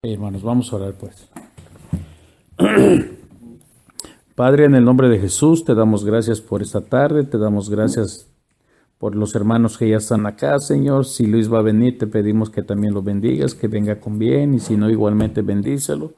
Hermanos, vamos a orar pues. Padre, en el nombre de Jesús, te damos gracias por esta tarde, te damos gracias por los hermanos que ya están acá, Señor. Si Luis va a venir, te pedimos que también lo bendigas, que venga con bien, y si no, igualmente bendícelo.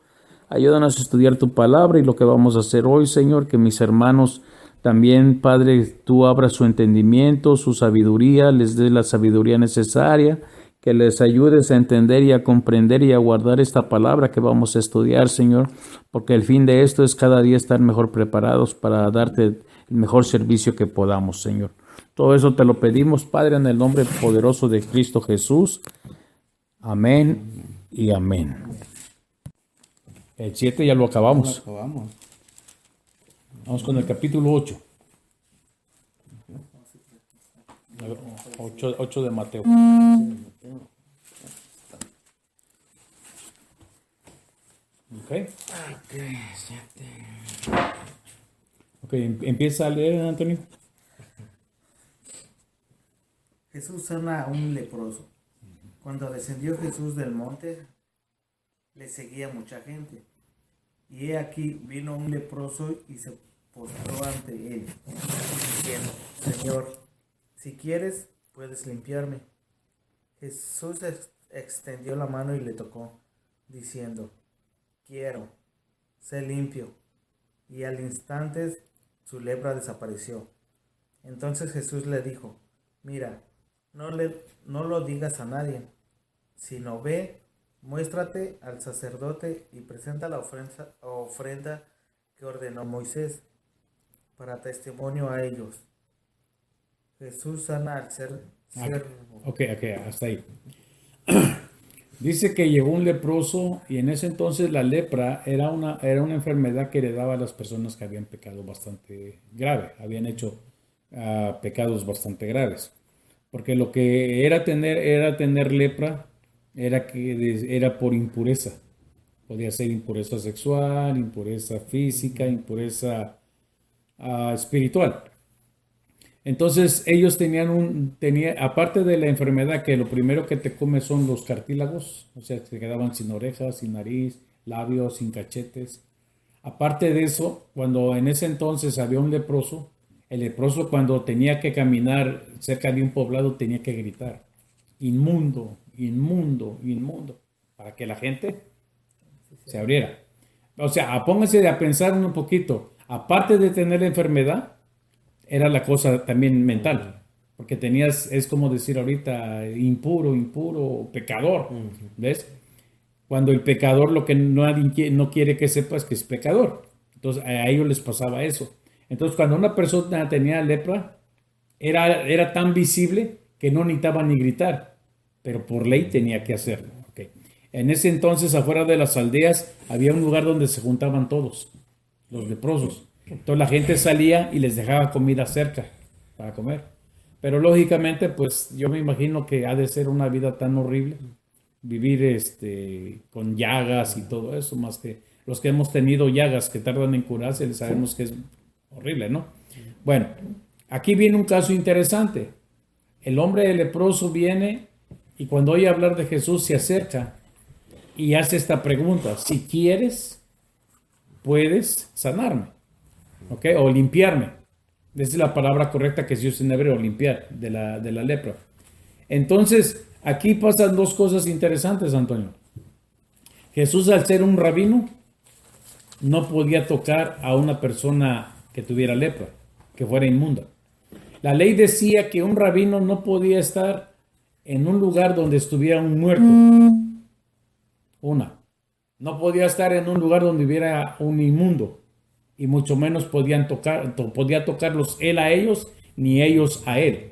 Ayúdanos a estudiar tu palabra y lo que vamos a hacer hoy, Señor, que mis hermanos también, Padre, tú abras su entendimiento, su sabiduría, les des la sabiduría necesaria, que les ayudes a entender y a comprender y a guardar esta palabra que vamos a estudiar, Señor, porque el fin de esto es cada día estar mejor preparados para darte el mejor servicio que podamos, Señor. Todo eso te lo pedimos, Padre, en el nombre poderoso de Cristo Jesús. Amén y amén. El 7 ya lo acabamos. Vamos con el capítulo 8. 8 de Mateo. Ok. Ok, empieza a leer, Antonio. Jesús sana a un leproso. Cuando descendió Jesús del monte, le seguía mucha gente. Y he aquí vino un leproso y se postró ante él, diciendo: Señor, si quieres, puedes limpiarme. Jesús extendió la mano y le tocó, diciendo: Quiero, sé limpio. Y al instante su lepra desapareció. Entonces Jesús le dijo: Mira, no lo digas a nadie, sino ve, muéstrate al sacerdote y presenta la ofrenda que ordenó Moisés para testimonio a ellos. Jesús sana al siervo. Ok, hasta ahí. Dice que llegó un leproso y en ese entonces la lepra era una enfermedad que heredaba a las personas que habían pecado bastante grave, habían hecho pecados bastante graves. Porque lo que era tener lepra era por impureza. Podía ser impureza sexual, impureza física, impureza espiritual. Entonces ellos aparte de la enfermedad, que lo primero que te come son los cartílagos, o sea, se quedaban sin orejas, sin nariz, labios, sin cachetes. Aparte de eso, cuando en ese entonces había un leproso, el leproso cuando tenía que caminar cerca de un poblado tenía que gritar: inmundo, inmundo, inmundo, para que la gente se abriera. O sea, pónganse a pensar un poquito. Aparte de tener la enfermedad, era la cosa también mental, porque es como decir ahorita, impuro, impuro, pecador, ¿ves? Cuando el pecador lo que nadie no quiere que sepa es que es pecador. Entonces a ellos les pasaba eso. Entonces cuando una persona tenía lepra, era tan visible que no necesitaba ni gritar, pero por ley tenía que hacerlo. Okay. En ese entonces, afuera de las aldeas, había un lugar donde se juntaban todos, los leprosos. Entonces la gente salía y les dejaba comida cerca para comer. Pero lógicamente, pues yo me imagino que ha de ser una vida tan horrible vivir con llagas y todo eso, más que los que hemos tenido llagas que tardan en curarse, sabemos que es horrible, ¿no? Bueno, aquí viene un caso interesante. El hombre leproso viene y cuando oye hablar de Jesús se acerca y hace esta pregunta: si quieres, puedes sanarme, ¿ok? O limpiarme. Esa es la palabra correcta que se usa en hebreo, limpiar, de la lepra. Entonces, aquí pasan dos cosas interesantes, Antonio. Jesús, al ser un rabino, no podía tocar a una persona que tuviera lepra, que fuera inmunda. La ley decía que un rabino no podía estar en un lugar donde estuviera un muerto. No podía estar en un lugar donde hubiera un inmundo. Y mucho menos podía tocarlos él a ellos, ni ellos a él.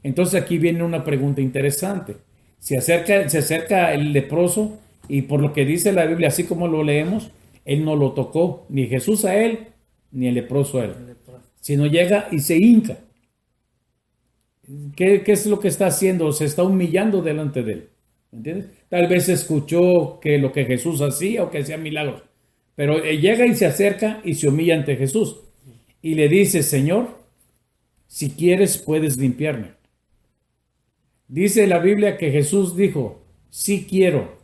Entonces aquí viene una pregunta interesante. Se acerca el leproso y por lo que dice la Biblia, así como lo leemos, él no lo tocó, ni Jesús a él, ni el leproso a él, sino llega y se hinca. ¿Qué es lo que está haciendo? Se está humillando delante de él. ¿Entiendes? Tal vez escuchó que lo que Jesús hacía o que hacía milagros, pero él llega y se acerca y se humilla ante Jesús y le dice: Señor, si quieres puedes limpiarme. Dice la Biblia que Jesús dijo: sí quiero.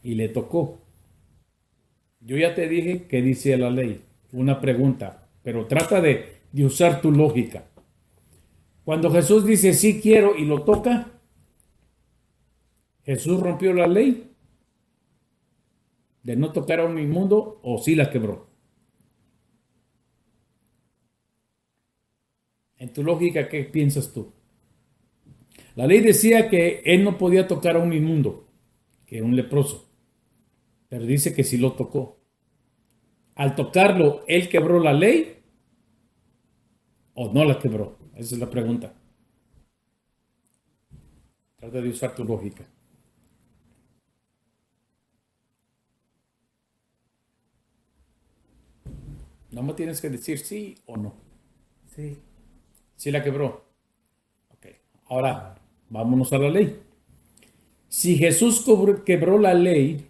y le tocó. Yo ya te dije que dice la ley. Una pregunta, pero trata de usar tu lógica. Cuando Jesús dice sí quiero y lo toca, ¿Jesús rompió la ley de no tocar a un inmundo o sí la quebró? En tu lógica, ¿qué piensas tú? La ley decía que él no podía tocar a un inmundo, que un leproso, pero dice que sí lo tocó. Al tocarlo, ¿él quebró la ley o no la quebró? Esa es la pregunta. Trata de usar tu lógica. No me tienes que decir sí o no. Sí. Sí la quebró. Ok. Ahora, vámonos a la ley. Si Jesús quebró la ley,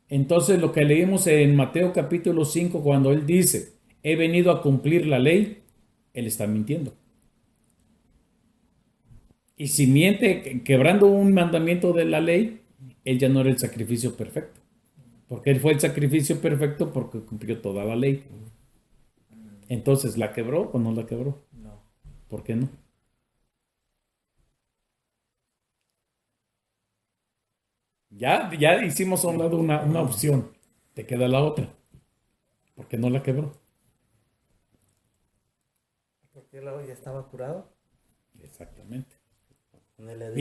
entonces lo que leímos en Mateo capítulo 5, cuando él dice, he venido a cumplir la ley, él está mintiendo. Y si miente quebrando un mandamiento de la ley, él ya no era el sacrificio perfecto. Porque él fue el sacrificio perfecto porque cumplió toda la ley. Entonces, ¿la quebró o no la quebró? No. ¿Por qué no? Ya hicimos a un lado una opción. Te queda la otra. ¿Por qué no la quebró? Porque luego ya estaba curado. Exactamente. Donde le dijo,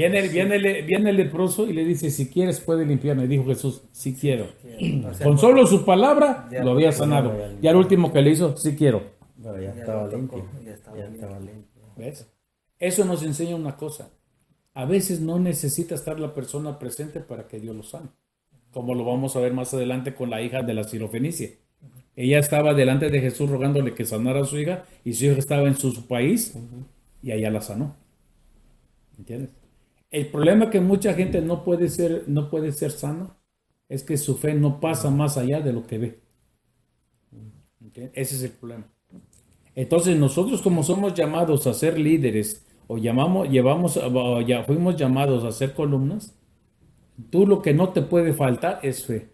Viene el leproso y le dice, si quieres puede limpiarme. Dijo Jesús, sí quiero. quiero. O sea, Con solo su palabra ya lo había lo- sanado. ya lo Y al último que le hizo, sí quiero. Pero ya Ya estaba lo tocó, limpio. ya estaba Ya limpio. estaba limpio. ¿Ves? Eso nos enseña una cosa. A veces no necesita estar la persona presente para que Dios lo sane. Como lo vamos a ver más adelante con la hija de la Sirofenicia. Ella estaba delante de Jesús rogándole que sanara a su hija y su hija estaba en su país y allá la sanó. ¿Entiendes? El problema que mucha gente no puede ser sana es que su fe no pasa más allá de lo que ve. ¿Entiendes? Ese es el problema. Entonces nosotros como somos llamados a ser líderes o ya fuimos llamados a ser columnas, tú lo que no te puede faltar es fe.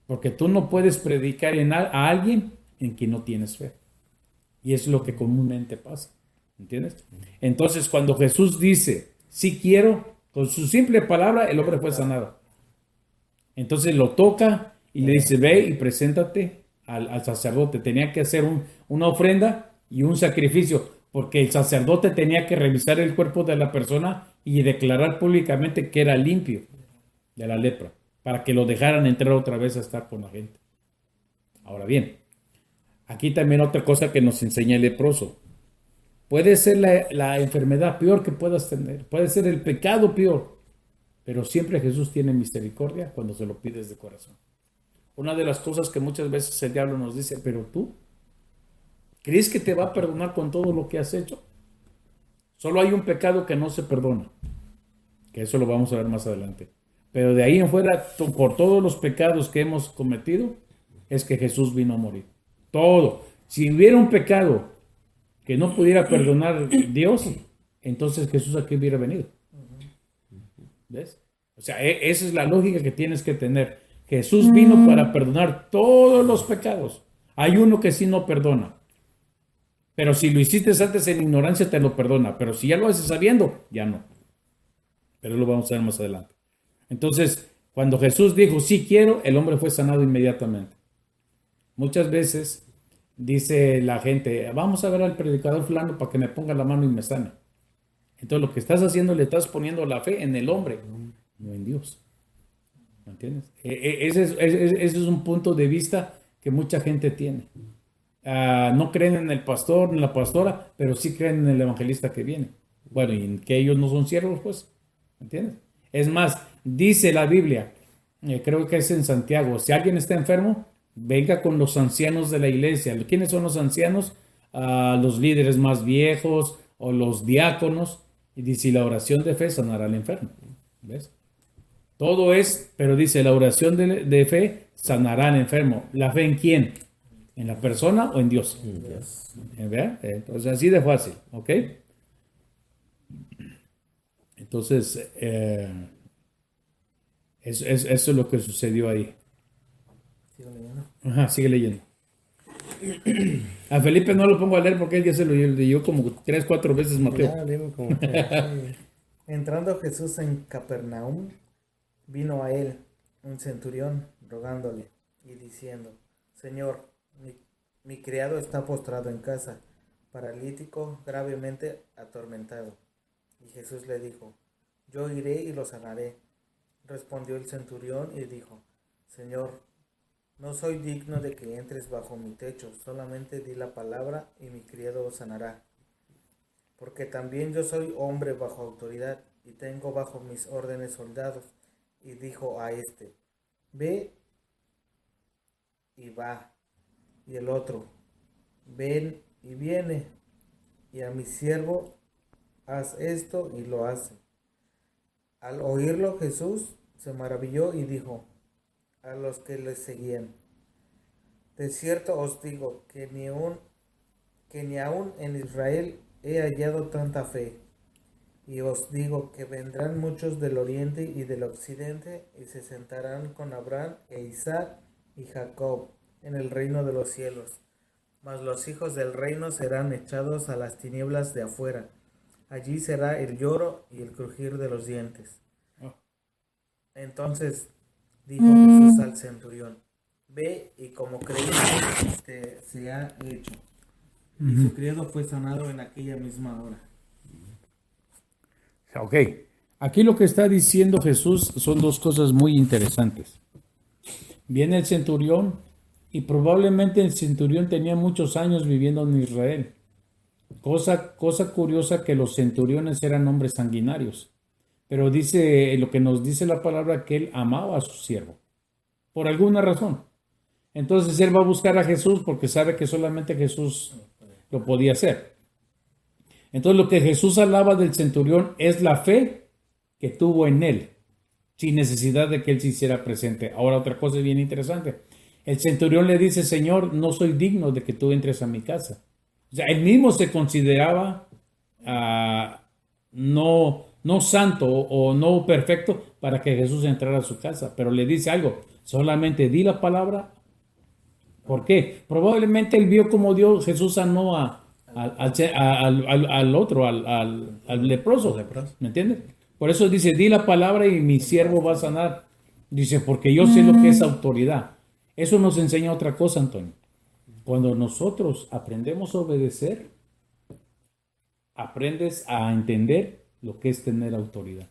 Porque tú no puedes predicar a alguien en quien no tienes fe. Y es lo que comúnmente pasa. ¿Entiendes? Entonces cuando Jesús dice, sí quiero, con su simple palabra el hombre fue sanado. Entonces lo toca y le dice, ve y preséntate al sacerdote. Tenía que hacer una ofrenda y un sacrificio, porque el sacerdote tenía que revisar el cuerpo de la persona y declarar públicamente que era limpio de la lepra, para que lo dejaran entrar otra vez a estar con la gente. Ahora bien, aquí también otra cosa que nos enseña el leproso. Puede ser la enfermedad peor que puedas tener, puede ser el pecado peor, pero siempre Jesús tiene misericordia cuando se lo pides de corazón. Una de las cosas que muchas veces el diablo nos dice, pero tú, ¿crees que te va a perdonar con todo lo que has hecho? Solo hay un pecado que no se perdona, que eso lo vamos a ver más adelante. Pero de ahí en fuera, por todos los pecados que hemos cometido, es que Jesús vino a morir. Todo. Si hubiera un pecado que no pudiera perdonar Dios, entonces Jesús aquí hubiera venido. ¿Ves? O sea, esa es la lógica que tienes que tener. Jesús vino para perdonar todos los pecados. Hay uno que sí no perdona. Pero si lo hiciste antes en ignorancia, te lo perdona. Pero si ya lo haces sabiendo, ya no. Pero lo vamos a ver más adelante. Entonces, cuando Jesús dijo, sí quiero, el hombre fue sanado inmediatamente. Muchas veces dice la gente, vamos a ver al predicador fulano para que me ponga la mano y me sane. Entonces lo que estás haciendo, le estás poniendo la fe en el hombre, no en Dios. ¿Me entiendes? Ese es un punto de vista que mucha gente tiene. No creen en el pastor, en la pastora, pero sí creen en el evangelista que viene. Bueno, y en que ellos no son siervos, pues. ¿Me entiendes? Es más, dice la Biblia, creo que es en Santiago, si alguien está enfermo, venga con los ancianos de la iglesia. ¿Quiénes son los ancianos? Los líderes más viejos o los diáconos. Y dice, la oración de fe sanará al enfermo. ¿Ves? Todo es, pero dice, la oración de fe sanará al enfermo. ¿La fe en quién? ¿En la persona o en Dios? ¿Ve? Entonces, así de fácil, ¿ok? Entonces, Eso es lo que sucedió ahí. Sigo leyendo. Ajá, sigue leyendo. A Felipe no lo pongo a leer porque él ya se lo leyó como 3, 4 veces Mateo. Ya, dime como que. Entrando Jesús en Capernaum, vino a él un centurión rogándole y diciendo, Señor, mi criado está postrado en casa, paralítico, gravemente atormentado. Y Jesús le dijo, yo iré y lo sanaré. Respondió el centurión y dijo, Señor, no soy digno de que entres bajo mi techo, solamente di la palabra y mi criado sanará. Porque también yo soy hombre bajo autoridad y tengo bajo mis órdenes soldados. Y dijo a este, ve y va. Y el otro, ven y viene. Y a mi siervo, haz esto y lo hace. Al oírlo Jesús se maravilló y dijo a los que le seguían, de cierto os digo que ni aun en Israel he hallado tanta fe. Y os digo que vendrán muchos del oriente y del occidente y se sentarán con Abraham e Isaac y Jacob en el reino de los cielos. Mas los hijos del reino serán echados a las tinieblas de afuera. Allí será el lloro y el crujir de los dientes. Entonces dijo Jesús al centurión, ve y como creíste se ha hecho. Y su criado fue sanado en aquella misma hora. Ok, aquí lo que está diciendo Jesús son dos cosas muy interesantes. Viene el centurión y probablemente el centurión tenía muchos años viviendo en Israel. Cosa curiosa que los centuriones eran hombres sanguinarios. Pero dice lo que nos dice la palabra que él amaba a su siervo. Por alguna razón. Entonces él va a buscar a Jesús porque sabe que solamente Jesús lo podía hacer. Entonces lo que Jesús alaba del centurión es la fe que tuvo en él, sin necesidad de que él se hiciera presente. Ahora otra cosa bien interesante. El centurión le dice, Señor, no soy digno de que tú entres a mi casa. O sea, él mismo se consideraba no santo o no perfecto para que Jesús entrara a su casa. Pero le dice algo, solamente di la palabra. ¿Por qué? Probablemente él vio como Jesús sanó al otro, al leproso. ¿Me entiendes? Por eso dice, di la palabra y mi siervo va a sanar. Dice, porque yo sé lo que es autoridad. Eso nos enseña otra cosa, Antonio. Cuando nosotros aprendemos a obedecer, aprendes a entender lo que es tener autoridad.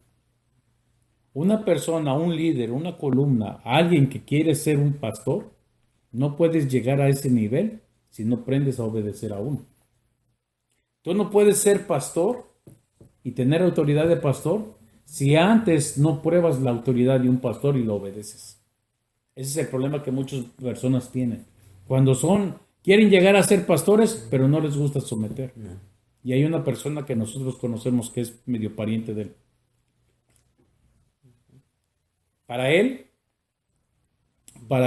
Una persona, un líder, una columna, alguien que quiere ser un pastor, no puedes llegar a ese nivel si no aprendes a obedecer a uno. Tú no puedes ser pastor y tener autoridad de pastor si antes no pruebas la autoridad de un pastor y lo obedeces. Ese es el problema que muchas personas tienen. Cuando quieren llegar a ser pastores, pero no les gusta someter. Y hay una persona que nosotros conocemos que es medio pariente de él. Para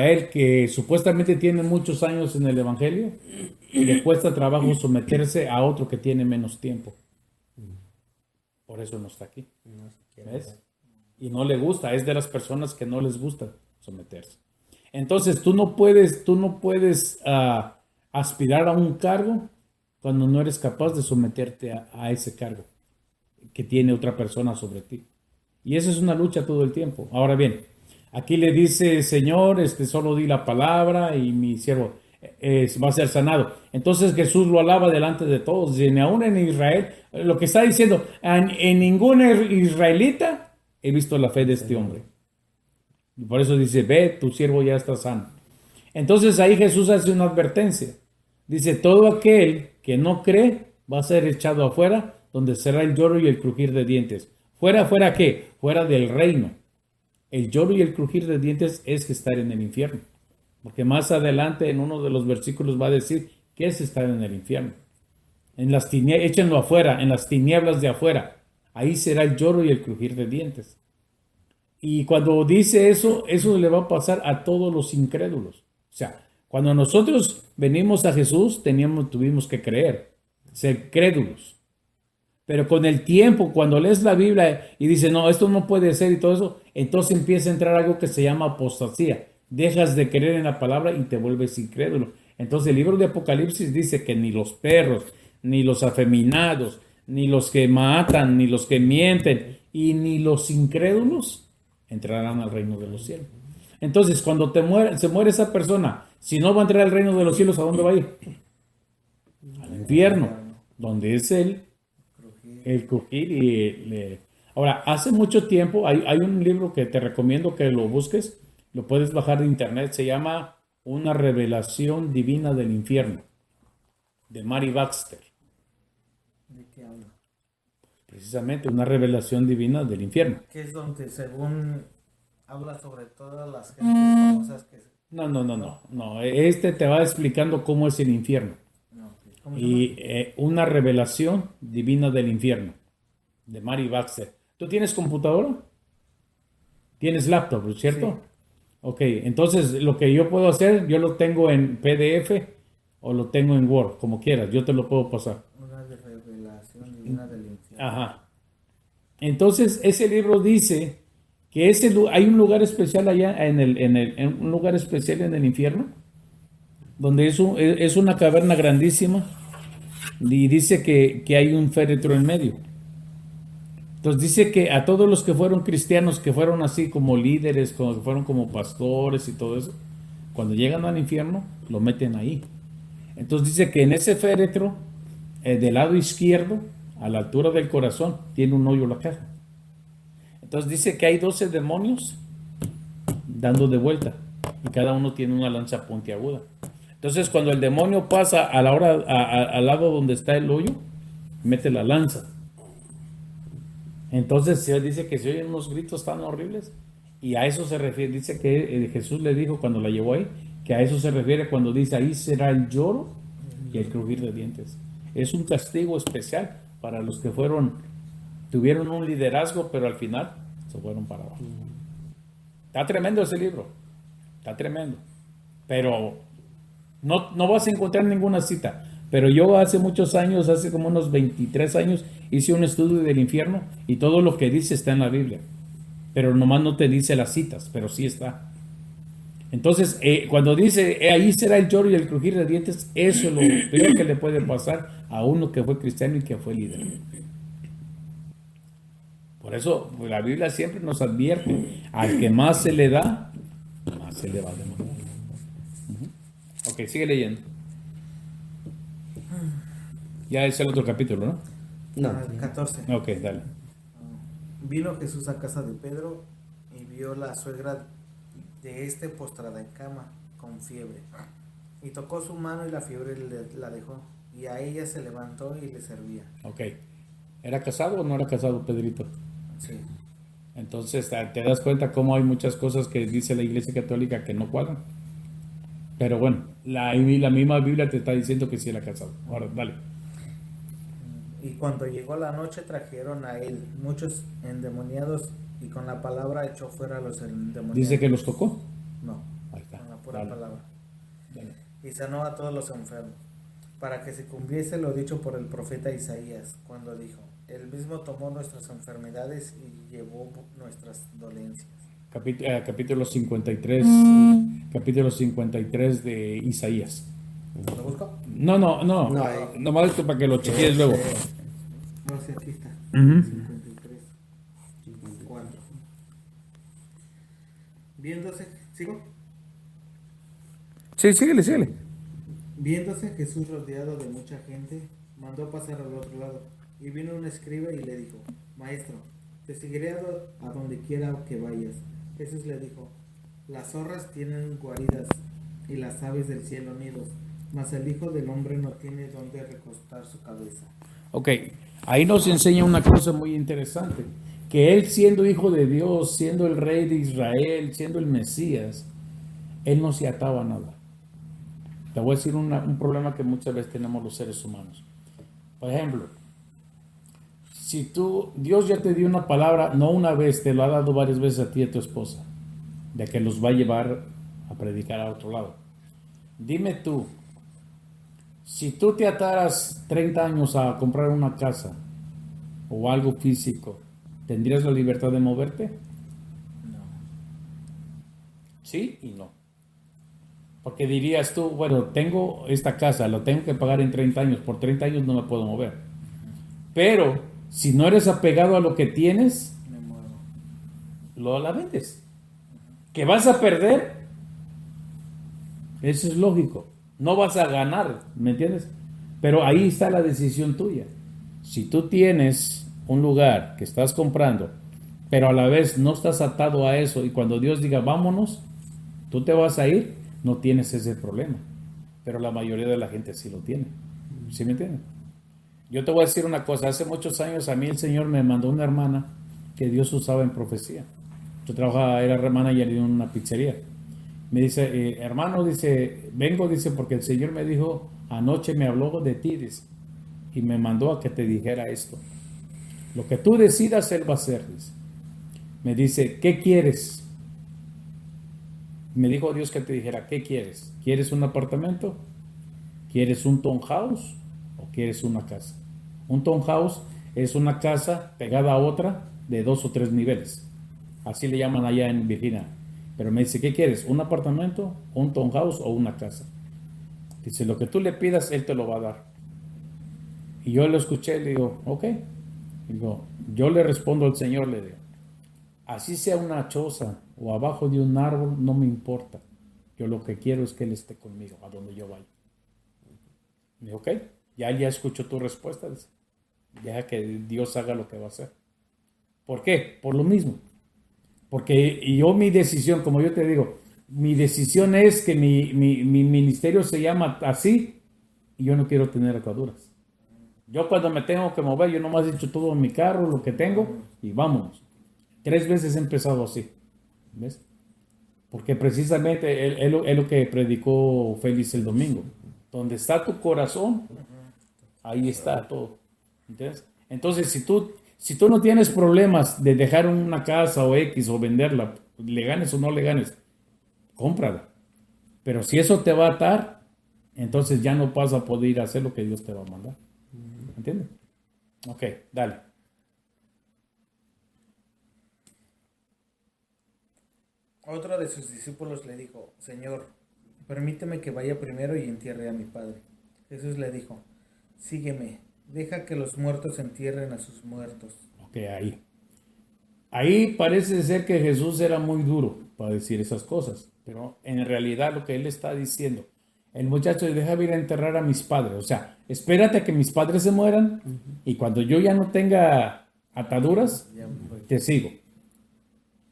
él que supuestamente tiene muchos años en el evangelio, le cuesta trabajo someterse a otro que tiene menos tiempo. Por eso no está aquí. ¿Ves? Y no le gusta, es de las personas que no les gusta someterse. Entonces tú no puedes aspirar a un cargo cuando no eres capaz de someterte a ese cargo que tiene otra persona sobre ti. Y esa es una lucha todo el tiempo. Ahora bien, aquí le dice, Señor, solo di la palabra y mi siervo va a ser sanado. Entonces Jesús lo alaba delante de todos. Y aún en Israel, lo que está diciendo, en ningún israelita he visto la fe de este hombre. Y por eso dice, ve, tu siervo ya está sano. Entonces ahí Jesús hace una advertencia. Dice, todo aquel que no cree va a ser echado afuera, donde será el lloro y el crujir de dientes. ¿Fuera qué? Fuera del reino. El lloro y el crujir de dientes es estar en el infierno. Porque más adelante en uno de los versículos va a decir qué es estar en el infierno. Échenlo afuera, en las tinieblas de afuera. Ahí será el lloro y el crujir de dientes. Y cuando dice eso le va a pasar a todos los incrédulos. O sea, cuando nosotros venimos a Jesús, tuvimos que creer, ser crédulos. Pero con el tiempo, cuando lees la Biblia y dices, no, esto no puede ser y todo eso, entonces empieza a entrar algo que se llama apostasía. Dejas de creer en la palabra y te vuelves incrédulo. Entonces el libro de Apocalipsis dice que ni los perros, ni los afeminados, ni los que matan, ni los que mienten, y ni los incrédulos entrarán al reino de los cielos. Entonces, cuando se muere esa persona, si no va a entrar al reino de los cielos, ¿a dónde va a ir? Al infierno, donde es el crujir Ahora, hace mucho tiempo, hay un libro que te recomiendo que lo busques, lo puedes bajar de internet, se llama Una revelación divina del infierno, de Mary Baxter. ¿De qué habla? Precisamente, una revelación divina del infierno. Que es donde según habla sobre todas las gentes famosas que... No. Este te va explicando cómo es el infierno. No, ¿cómo se Y una revelación divina del infierno, de Mary Baxter. ¿Tú tienes computadora? ¿Tienes laptop, cierto? Sí. Ok, entonces lo que yo puedo hacer, yo lo tengo en PDF o lo tengo en Word, como quieras, yo te lo puedo pasar. Una de revelación divina del infierno. Ajá. Entonces, ese libro dice que hay un lugar especial allá en un lugar especial en el infierno, donde es una caverna grandísima y dice que hay un féretro en medio. Entonces dice que a todos los que fueron cristianos, que fueron así como líderes, que fueron como pastores y todo eso, cuando llegan al infierno, lo meten ahí. Entonces dice que en ese féretro, del lado izquierdo, a la altura del corazón, tiene un hoyo la caja. Entonces dice que hay 12 demonios dando de vuelta y cada uno tiene una lanza puntiaguda. Entonces cuando el demonio pasa a la hora, al lado donde está el hoyo, mete la lanza. Entonces se dice que se oyen unos gritos tan horribles y a eso se refiere. Dice que Jesús le dijo cuando la llevó ahí, que a eso se refiere cuando dice ahí será el lloro y el crujir de dientes. Es un castigo especial para los que tuvieron un liderazgo, pero al final se fueron para abajo. Está tremendo ese libro, está tremendo, pero no vas a encontrar ninguna cita. Pero yo hace muchos años, hace como unos 23 años, hice un estudio del infierno y todo lo que dice está en la Biblia. Pero nomás no te dice las citas, pero sí está. Entonces, cuando dice, ahí será el lloro y el crujir de dientes, eso es lo peor que le puede pasar a uno que fue cristiano y que fue líder. Por eso pues, la Biblia siempre nos advierte, al que más se le da, más se le va a demandar. Ok, sigue leyendo. Ya es el otro capítulo, ¿no? No. 14. Ok, dale. Vino Jesús a casa de Pedro y vio la suegra de este postrada en cama con fiebre. Y tocó su mano y la fiebre la dejó. Y a ella se levantó y le servía. Ok. ¿Era casado o no era casado, Pedrito? Sí. Entonces te das cuenta cómo hay muchas cosas que dice la Iglesia Católica que no cuadran. Pero bueno, la misma Biblia te está diciendo que sí era casado. Ahora, dale. Y cuando llegó la noche trajeron a él muchos endemoniados y con la palabra echó fuera a los endemoniados. Dice que los tocó. No, Ahí está. con la pura Dale. palabra. Dale. Y sanó a todos los enfermos, para que se cumpliese lo dicho por el profeta Isaías, cuando dijo, él mismo tomó nuestras enfermedades y llevó nuestras dolencias. Capítulo 53. Capítulo 53 de Isaías. ¿Lo busco? No. No, Nomás esto para que lo chequees luego. No, sí, aquí está. Ujú. 53. 4. Viéndose, ¿sigo? Sí, síguele. Viéndose Jesús rodeado de mucha gente, mandó pasar al otro lado. Y vino un escriba y le dijo, Maestro, te seguiré a donde quiera que vayas. Jesús le dijo, las zorras tienen guaridas y las aves del cielo nidos, mas el Hijo del Hombre no tiene donde recostar su cabeza. Ok, ahí nos enseña una cosa muy interesante, que él siendo hijo de Dios, siendo el rey de Israel, siendo el Mesías, él no se ataba a nada. Te voy a decir un problema que muchas veces tenemos los seres humanos. Por ejemplo, si Dios ya te dio una palabra, no una vez, te lo ha dado varias veces a ti y a tu esposa, de que los va a llevar a predicar a otro lado. Dime tú, si tú te ataras 30 años a comprar una casa o algo físico, ¿tendrías la libertad de moverte? No. Sí y no. Porque dirías tú, bueno, tengo esta casa, lo tengo que pagar en 30 años, por 30 años no me puedo mover. Pero si no eres apegado a lo que tienes, Me muevo. lo la vendes. Que vas a perder, eso es lógico. No vas a ganar, ¿me entiendes? Pero ahí está la decisión tuya. Si tú tienes un lugar que estás comprando, pero a la vez no estás atado a eso y cuando Dios diga vámonos, tú te vas a ir, no tienes ese problema. Pero la mayoría de la gente sí lo tiene. ¿Sí me entiendes? Yo te voy a decir una cosa. Hace muchos años a mí el Señor me mandó una hermana que Dios usaba en profecía. Yo trabajaba, era hermana y en una pizzería. Me dice, hermano, dice, vengo, dice, porque el Señor me dijo, anoche me habló de ti, dice, y me mandó a que te dijera esto. Lo que tú decidas, Él va a hacer, dice. Me dice, ¿qué quieres? Me dijo Dios que te dijera, ¿qué quieres? ¿Quieres un apartamento? ¿Quieres un townhouse o quieres una casa? Un townhouse es una casa pegada a otra de 2 o 3 niveles. Así le llaman allá en Virginia. Pero me dice, ¿qué quieres? ¿Un apartamento, un townhouse o una casa? Dice, lo que tú le pidas, Él te lo va a dar. Y yo lo escuché y le digo, ok. Digo, yo le respondo al Señor, le digo, así sea una choza o abajo de un árbol, no me importa. Yo lo que quiero es que Él esté conmigo, a donde yo vaya. Me dijo, ok, ya escucho tu respuesta. Dice, deja que Dios haga lo que va a hacer. ¿Por qué? Por lo mismo. Porque yo mi decisión, como yo te digo, mi decisión es que mi ministerio se llama así y yo no quiero tener ataduras. Yo cuando me tengo que mover, yo nomás he hecho todo en mi carro, lo que tengo y vámonos. 3 veces he empezado así. ¿Ves? Porque precisamente es lo que predicó Félix el domingo. Donde está tu corazón, ahí está todo. ¿Entiendes? Entonces, si tú no tienes problemas de dejar una casa o X o venderla, le ganes o no le ganes, cómprala. Pero si eso te va a atar, entonces ya no vas a poder hacer lo que Dios te va a mandar. ¿Entiendes? Ok, dale. Otro de sus discípulos le dijo, Señor, permíteme que vaya primero y entierre a mi padre. Jesús le dijo, sígueme, deja que los muertos entierren a sus muertos. Ok, ahí. Ahí parece ser que Jesús era muy duro para decir esas cosas, pero en realidad lo que él está diciendo, el muchacho deja ir a enterrar a mis padres, o sea, espérate a que mis padres se mueran y cuando yo ya no tenga ataduras, Ya voy. te sigo.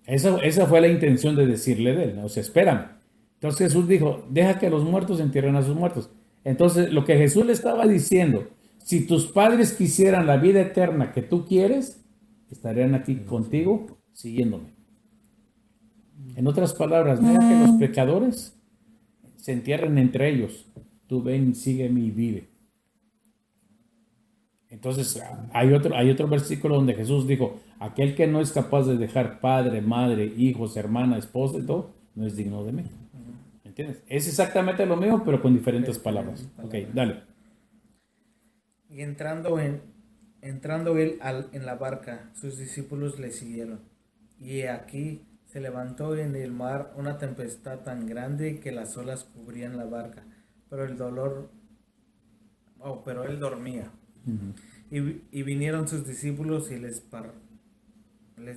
Esa fue la intención de decirle de él, ¿no? O sea, espérame. Entonces Jesús dijo, deja que los muertos entierren a sus muertos. Entonces, lo que Jesús le estaba diciendo, si tus padres quisieran la vida eterna que tú quieres, estarían aquí contigo siguiéndome. En otras palabras, deja que los pecadores se entierren entre ellos. Tú ven, sígueme y vive. Entonces, hay otro versículo donde Jesús dijo, aquel que no es capaz de dejar padre, madre, hijos, hermana, esposa y todo, no es digno de mí. ¿Entiendes? Es exactamente lo mismo, pero con diferentes palabras. Ok, dale. Y entrando él en la barca, sus discípulos le siguieron. Y he aquí se levantó en el mar una tempestad tan grande que las olas cubrían la barca, pero él dormía. Y vinieron sus discípulos y les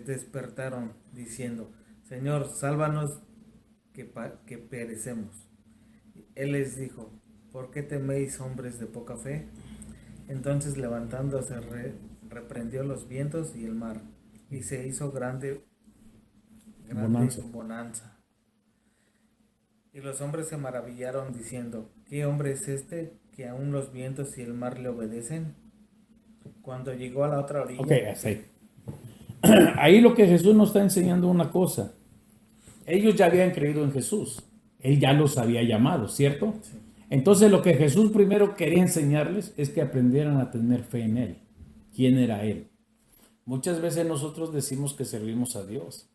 despertaron, diciendo, Señor, sálvanos que perecemos. Él les dijo, ¿por qué teméis, hombres de poca fe? Entonces levantándose reprendió los vientos y el mar, y se hizo grande bonanza. Y los hombres se maravillaron diciendo, ¿qué hombre es este que aún los vientos y el mar le obedecen? Cuando llegó a la otra orilla, Ok, hasta ahí. Ahí lo que Jesús nos está enseñando una cosa. Ellos ya habían creído en Jesús. Él ya los había llamado, ¿cierto? Sí. Entonces lo que Jesús primero quería enseñarles es que aprendieran a tener fe en Él. ¿Quién era Él? Muchas veces nosotros decimos que servimos a Dios,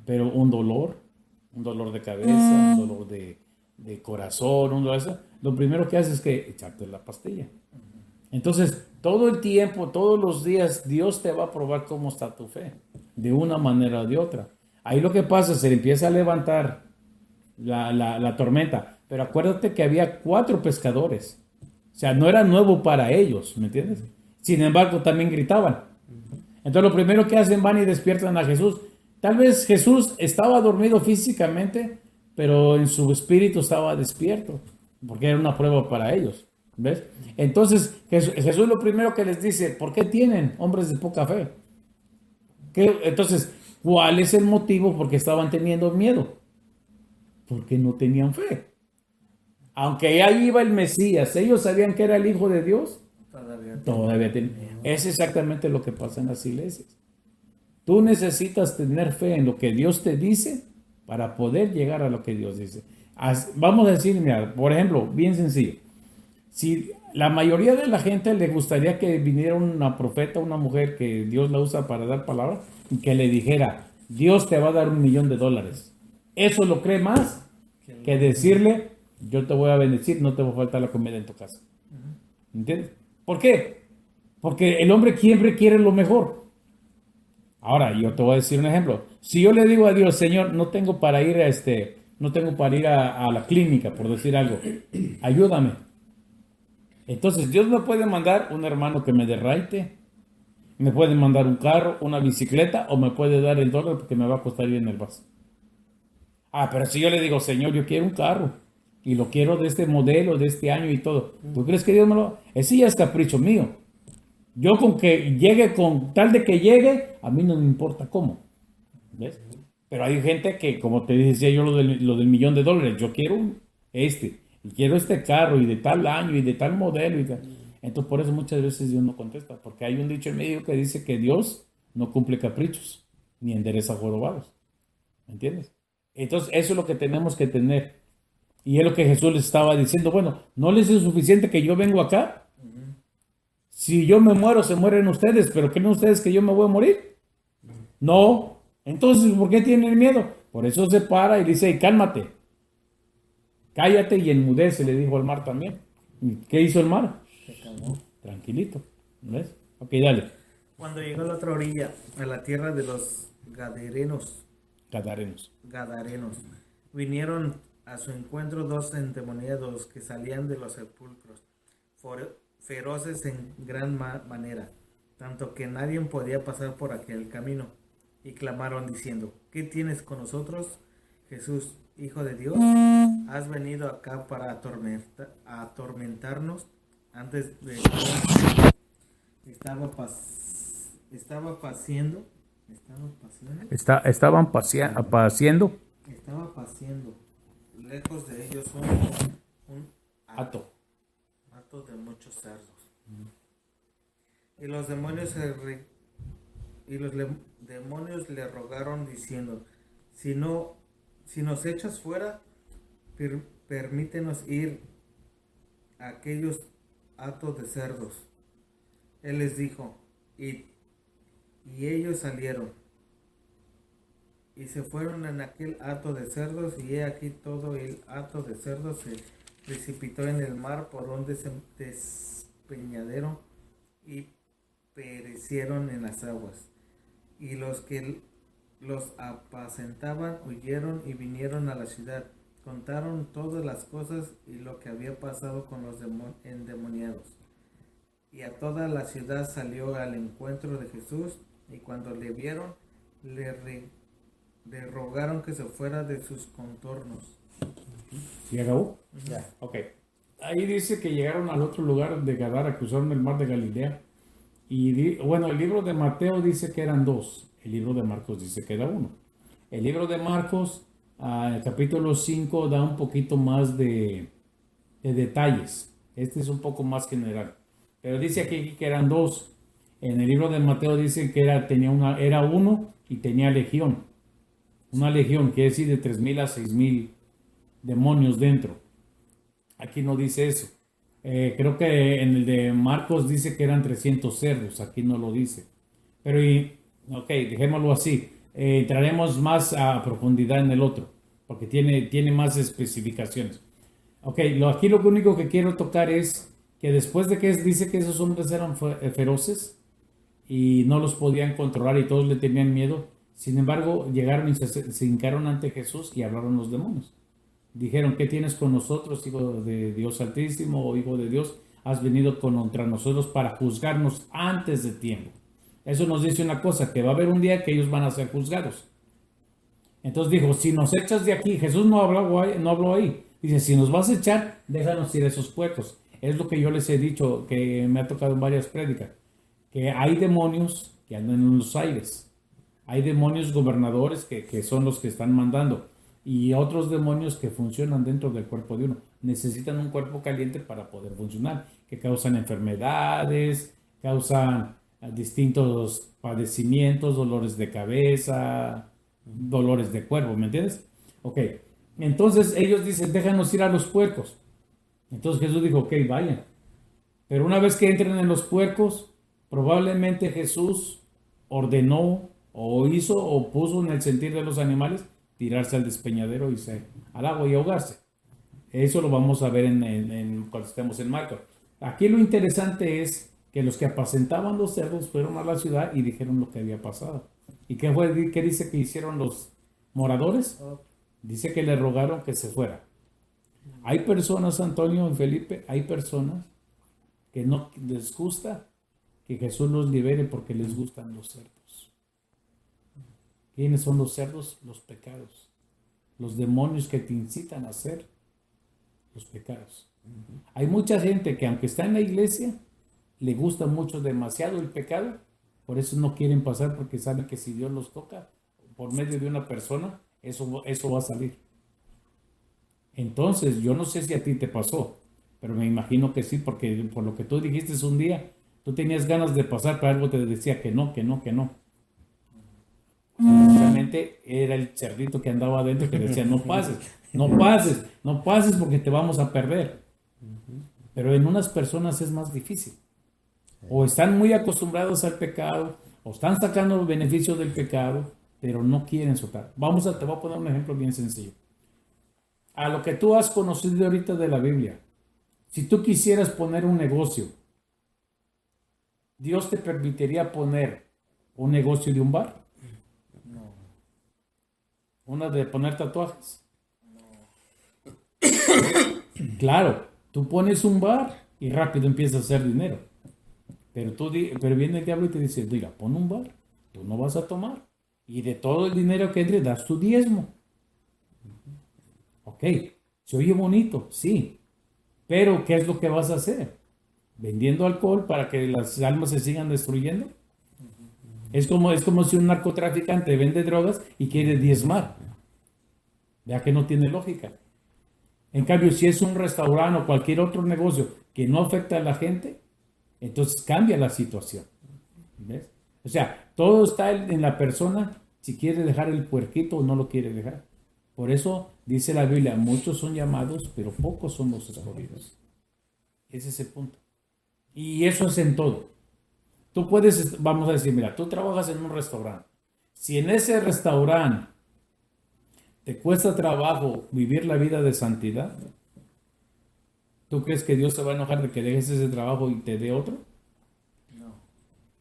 pero un dolor de cabeza, un dolor de corazón, lo primero que haces es que echarte la pastilla. Entonces, todo el tiempo, todos los días, Dios te va a probar cómo está tu fe, de una manera o de otra. Ahí lo que pasa, se empieza a levantar la tormenta, pero acuérdate que había 4 pescadores. O sea, no era nuevo para ellos, ¿me entiendes? Sin embargo, también gritaban. Entonces, lo primero que hacen, van y despiertan a Jesús. Tal vez Jesús estaba dormido físicamente, pero en su espíritu estaba despierto, porque era una prueba para ellos. ¿Ves? Entonces, Jesús lo primero que les dice, ¿por qué tienen hombres de poca fe? Entonces, ¿cuál es el motivo por qué estaban teniendo miedo? Porque no tenían fe. Aunque ahí iba el Mesías, ellos sabían que era el Hijo de Dios, todavía tenían. Es exactamente lo que pasa en las iglesias. Tú necesitas tener fe en lo que Dios te dice para poder llegar a lo que Dios dice. Vamos a decir, mira, por ejemplo, bien sencillo. Si la mayoría de la gente le gustaría que viniera una profeta, una mujer que Dios la usa para dar palabra y que le dijera, Dios te va a dar $1,000,000. Eso lo cree más que decirle, yo te voy a bendecir, no te va a faltar la comida en tu casa. ¿Entiendes? ¿Por qué? Porque el hombre siempre quiere lo mejor. Ahora, yo te voy a decir un ejemplo. Si yo le digo a Dios, Señor, no tengo para ir a la clínica, por decir algo, ayúdame. Entonces, Dios me puede mandar un hermano que me derraite, me puede mandar un carro, una bicicleta, o me puede dar el dólar porque me va a costar ir en el bus. Pero si yo le digo, Señor, yo quiero un carro, y lo quiero de este modelo, de este año y todo, ¿tú crees que Dios me lo...? Ese ya es capricho mío. Yo con que llegue, con tal de que llegue, a mí no me importa cómo. ¿Ves? Pero hay gente que, como te decía yo, lo del $1,000,000, yo quiero y quiero este carro, y de tal año, y de tal modelo, y tal. Entonces, por eso muchas veces Dios no contesta, porque hay un dicho en México que dice que Dios no cumple caprichos, ni endereza jorobados. ¿Me entiendes? Entonces, eso es lo que tenemos que tener. Y es lo que Jesús les estaba diciendo. Bueno, ¿no les es suficiente que yo vengo acá? Si yo me muero, se mueren ustedes, pero ¿creen ustedes que yo me voy a morir? No. Entonces, ¿por qué tienen miedo? Por eso se para y dice, cálmate, cállate y enmudece, le dijo al mar también. ¿Qué hizo el mar? Se calmó. Tranquilito. ¿Ves? Ok, dale. Cuando llegó a la otra orilla, a la tierra de los Gadarenos. Gadarenos, vinieron a su encuentro 2 endemoniados que salían de los sepulcros, feroces en gran manera, tanto que nadie podía pasar por aquel camino, y clamaron diciendo, ¿qué tienes con nosotros, Jesús, Hijo de Dios? ¿Has venido acá para atormentarnos? Antes de estaba paciendo, Estaban paseando. lejos de ellos un Hato. hato de muchos cerdos. Y los demonios demonios le rogaron diciendo, si nos echas fuera, permítenos ir a aquellos hatos de cerdos. Él les dijo, y ellos salieron y se fueron en aquel hato de cerdos, y he aquí todo el hato de cerdos se precipitó en el mar por un despeñadero y perecieron en las aguas. Y los que los apacentaban huyeron y vinieron a la ciudad, contaron todas las cosas y lo que había pasado con los endemoniados. Y a toda la ciudad salió al encuentro de Jesús, y cuando le vieron, le rogaron que se fuera de sus contornos. ¿Y acabó? Ya. Ok. Ahí dice que llegaron al otro lugar de Gadara, cruzaron el mar de Galilea. Y bueno, el libro de Mateo dice que eran 2. El libro de Marcos dice que era 1. El libro de Marcos, el capítulo 5, da un poquito más de detalles. Este es un poco más general. Pero dice aquí que eran 2. En el libro de Mateo dice que era 1 y tenía legión. Una legión, quiere decir de 3,000 a 6,000 demonios dentro. Aquí no dice eso. Creo que en el de Marcos dice que eran 300 cerdos. Aquí no lo dice. Pero, ok, dejémoslo así. Entraremos más a profundidad en el otro, porque tiene más especificaciones. Ok, aquí lo único que quiero tocar es que después de que dice que esos hombres eran feroces y no los podían controlar y todos le tenían miedo, sin embargo llegaron y se hincaron ante Jesús y hablaron los demonios. Dijeron, ¿qué tienes con nosotros, hijo de Dios Altísimo o hijo de Dios? Has venido contra nosotros para juzgarnos antes de tiempo. Eso nos dice una cosa, que va a haber un día que ellos van a ser juzgados. Entonces dijo, si nos echas de aquí, Jesús no habló ahí. Dice, si nos vas a echar, déjanos ir a esos puercos. Es lo que yo les he dicho, que me ha tocado en varias prédicas, que hay demonios que andan en los aires. Hay demonios gobernadores que son los que están mandando. Y otros demonios que funcionan dentro del cuerpo de uno. Necesitan un cuerpo caliente para poder funcionar, que causan enfermedades, causan distintos padecimientos, dolores de cabeza, dolores de cuerpo, ¿me entiendes? Ok, entonces ellos dicen, déjanos ir a los puercos. Entonces Jesús dijo, ok, vayan. Pero una vez que entren en los puercos, probablemente Jesús ordenó o hizo o puso en el sentir de los animales tirarse al despeñadero y al agua y ahogarse. Eso lo vamos a ver cuando estemos en Marcos. Aquí lo interesante es que los que apacentaban los cerdos fueron a la ciudad y dijeron lo que había pasado. ¿Y qué dice que hicieron los moradores? Dice que le rogaron que se fuera. Hay personas, Antonio y Felipe, hay personas que no les gusta que Jesús los libere porque les gustan los cerdos. ¿Quiénes son los cerdos? Los pecados. Los demonios que te incitan a hacer los pecados. Hay mucha gente que aunque está en la iglesia, le gusta mucho demasiado el pecado, por eso no quieren pasar porque saben que si Dios los toca por medio de una persona, eso va a salir. Entonces, yo no sé si a ti te pasó, pero me imagino que sí, porque por lo que tú dijiste un día, tú tenías ganas de pasar, pero algo te decía que no. Precisamente era el cerdito que andaba adentro que decía, no pases porque te vamos a perder. Pero en unas personas es más difícil. O están muy acostumbrados al pecado, o están sacando beneficio del pecado, pero no quieren soltar. Te voy a poner un ejemplo bien sencillo. A lo que tú has conocido ahorita de la Biblia, si tú quisieras poner un negocio, ¿Dios te permitiría poner un negocio de un bar? No. ¿Una de poner tatuajes? No. Claro, tú pones un bar y rápido empiezas a hacer dinero. Pero viene el diablo y te dice, mira, pon un bar, tú no vas a tomar. Y de todo el dinero que entre, das tu diezmo. Ok, se oye bonito, sí. Pero, ¿qué es lo que vas a hacer? ¿Vendiendo alcohol para que las almas se sigan destruyendo? Es como si un narcotraficante vende drogas y quiere diezmar. Ya que no tiene lógica. En cambio, si es un restaurante o cualquier otro negocio que no afecta a la gente, entonces cambia la situación. ¿Ves? O sea, todo está en la persona si quiere dejar el puerquito o no lo quiere dejar. Por eso dice la Biblia, muchos son llamados, pero pocos son los escogidos. Ese es el punto. Y eso es en todo. Tú puedes, vamos a decir, mira, tú trabajas en un restaurante. Si en ese restaurante te cuesta trabajo vivir la vida de santidad, ¿tú crees que Dios se va a enojar de que dejes ese trabajo y te dé otro? No.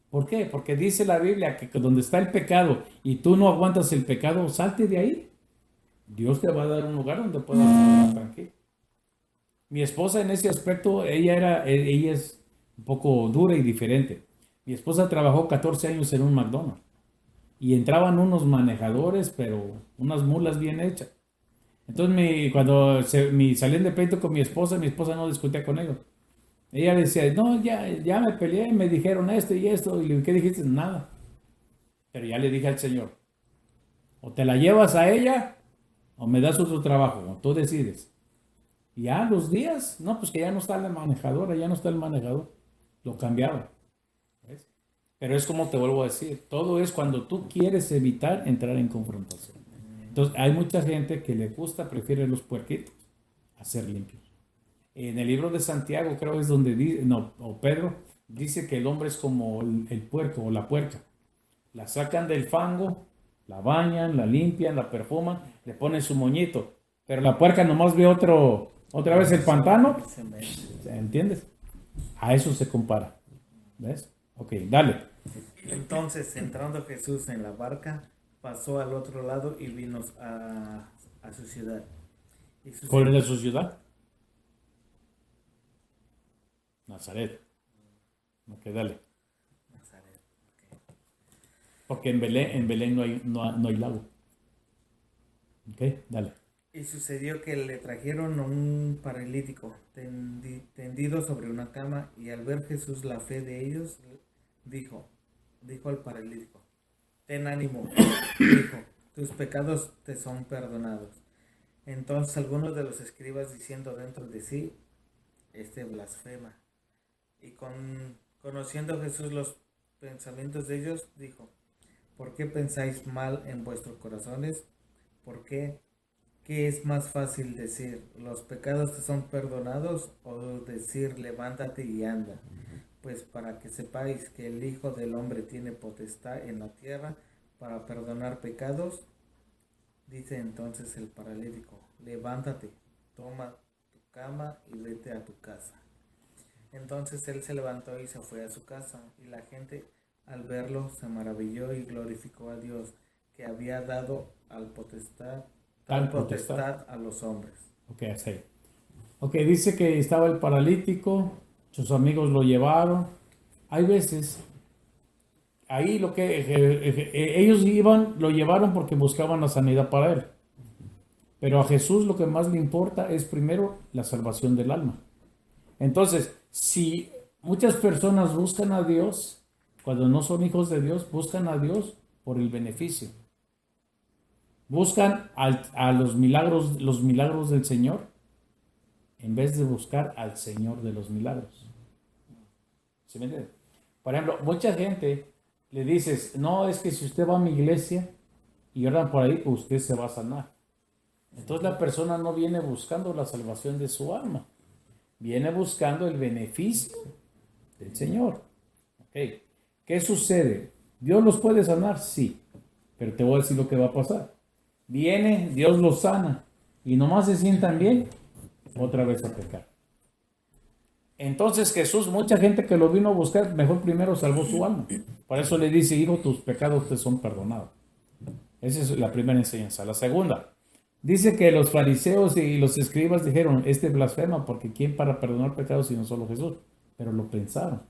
¿Por qué? Porque dice la Biblia que donde está el pecado y tú no aguantas el pecado, salte de ahí. Dios te va a dar un lugar donde puedas estar tranquilo. Mi esposa en ese aspecto, ella es un poco dura y diferente. Mi esposa trabajó 14 años en un McDonald's y entraban unos manejadores, pero unas mulas bien hechas. Entonces, cuando salían de pleito con mi esposa no discutía con ellos. Ella decía, no, ya me peleé, me dijeron esto y esto. Y le dije, ¿qué dijiste? Nada. Pero ya le dije al Señor, o te la llevas a ella o me das otro trabajo, o tú decides. Y ya los días, no, pues que ya no está la manejadora, ya no está el manejador. Lo cambiaron. ¿Ves? Pero es como te vuelvo a decir, todo es cuando tú quieres evitar entrar en confrontación. Entonces, hay mucha gente que le gusta, prefiere los puerquitos a ser limpios. En el libro de Santiago, creo es donde dice, o Pedro, dice que el hombre es como el puerco o la puerca. La sacan del fango, la bañan, la limpian, la perfuman, le ponen su moñito. Pero la puerca nomás ve otra vez el pantano. ¿Entiendes? A eso se compara. ¿Ves? Ok, dale. Entonces, entrando Jesús en la barca, pasó al otro lado y vino a su ciudad. Y ¿Cuál sucedió, era su ciudad? Nazaret. Ok, dale. Nazaret, ok. Porque en Belén no hay lago. Ok, dale. Y sucedió que le trajeron un paralítico tendido sobre una cama, y al ver Jesús la fe de ellos, dijo al paralítico: ten ánimo, hijo, tus pecados te son perdonados. Entonces algunos de los escribas, diciendo dentro de sí: este blasfema. Y conociendo Jesús los pensamientos de ellos, dijo: ¿por qué pensáis mal en vuestros corazones? ¿Por qué? ¿Qué es más fácil decir: los pecados te son perdonados, o decir: levántate y anda? Pues para que sepáis que el Hijo del Hombre tiene potestad en la tierra para perdonar pecados. Dice entonces el paralítico: levántate, toma tu cama y vete a tu casa. Entonces él se levantó y se fue a su casa, y la gente al verlo se maravilló y glorificó a Dios, que había dado tal potestad a los hombres. Ok, hasta ahí. Ok, dice que estaba el paralítico, sus amigos lo llevaron. Hay veces, ahí ellos lo llevaron porque buscaban la sanidad para él. Pero a Jesús lo que más le importa es primero la salvación del alma. Entonces, si muchas personas buscan a Dios, cuando no son hijos de Dios, buscan a Dios por el beneficio. Buscan a los milagros del Señor, en vez de buscar al Señor de los milagros. ¿Sí me entiende? Por ejemplo, mucha gente le dices: no, es que si usted va a mi iglesia y oran por ahí, usted se va a sanar. Entonces la persona no viene buscando la salvación de su alma, viene buscando el beneficio del Señor. Okay. ¿Qué sucede? ¿Dios los puede sanar? Sí, pero te voy a decir lo que va a pasar. Viene, Dios los sana, y nomás se sientan bien, otra vez a pecar. Entonces Jesús, mucha gente que lo vino a buscar, mejor primero salvó su alma. Por eso le dice: hijo, tus pecados te son perdonados. Esa es la primera enseñanza. La segunda, dice que los fariseos y los escribas dijeron: este blasfema, porque ¿quién para perdonar pecados sino solo Jesús? Pero lo pensaron.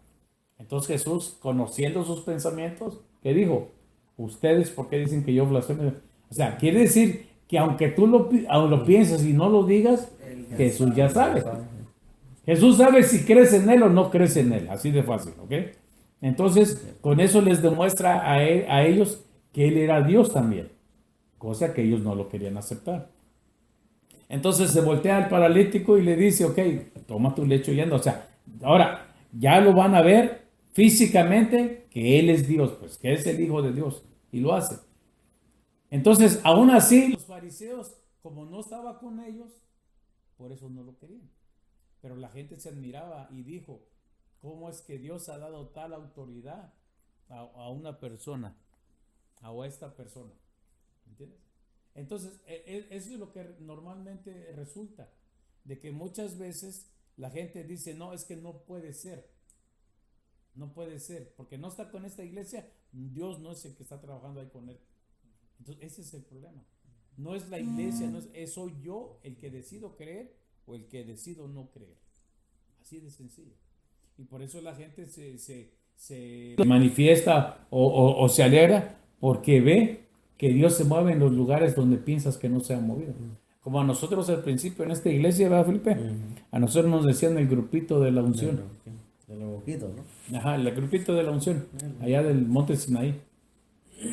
Entonces Jesús, conociendo sus pensamientos, ¿qué dijo? Ustedes, ¿por qué dicen que yo blasfemo? O sea, quiere decir que aunque tú lo pienses y no lo digas, Jesús ya sabe. Jesús sabe si crees en Él o no crees en Él. Así de fácil, ¿ok? Entonces, con eso les demuestra a ellos que Él era Dios también, cosa que ellos no lo querían aceptar. Entonces se voltea al paralítico y le dice: ok, toma tu lecho y anda. O sea, ahora ya lo van a ver físicamente que Él es Dios, pues que es el Hijo de Dios, y lo hace. Entonces, aún así, los fariseos, como no estaba con ellos, por eso no lo querían. Pero la gente se admiraba y dijo: ¿cómo es que Dios ha dado tal autoridad a una persona, a esta persona? ¿Entiendes? Entonces, eso es lo que normalmente resulta, de que muchas veces la gente dice: no, es que no puede ser, porque no está con esta iglesia, Dios no es el que está trabajando ahí con él. Entonces, ese es el problema. No es la iglesia, soy yo el que decido creer o el que decido no creer. Así de sencillo. Y por eso la gente se manifiesta o se alegra, porque ve que Dios se mueve en los lugares donde piensas que no se ha movido. Como a nosotros al principio en esta iglesia, ¿verdad, Felipe? A nosotros nos decían el grupito de la unción. De los boquitos, ¿no? Ajá, el grupito de la unción, allá del monte Sinaí.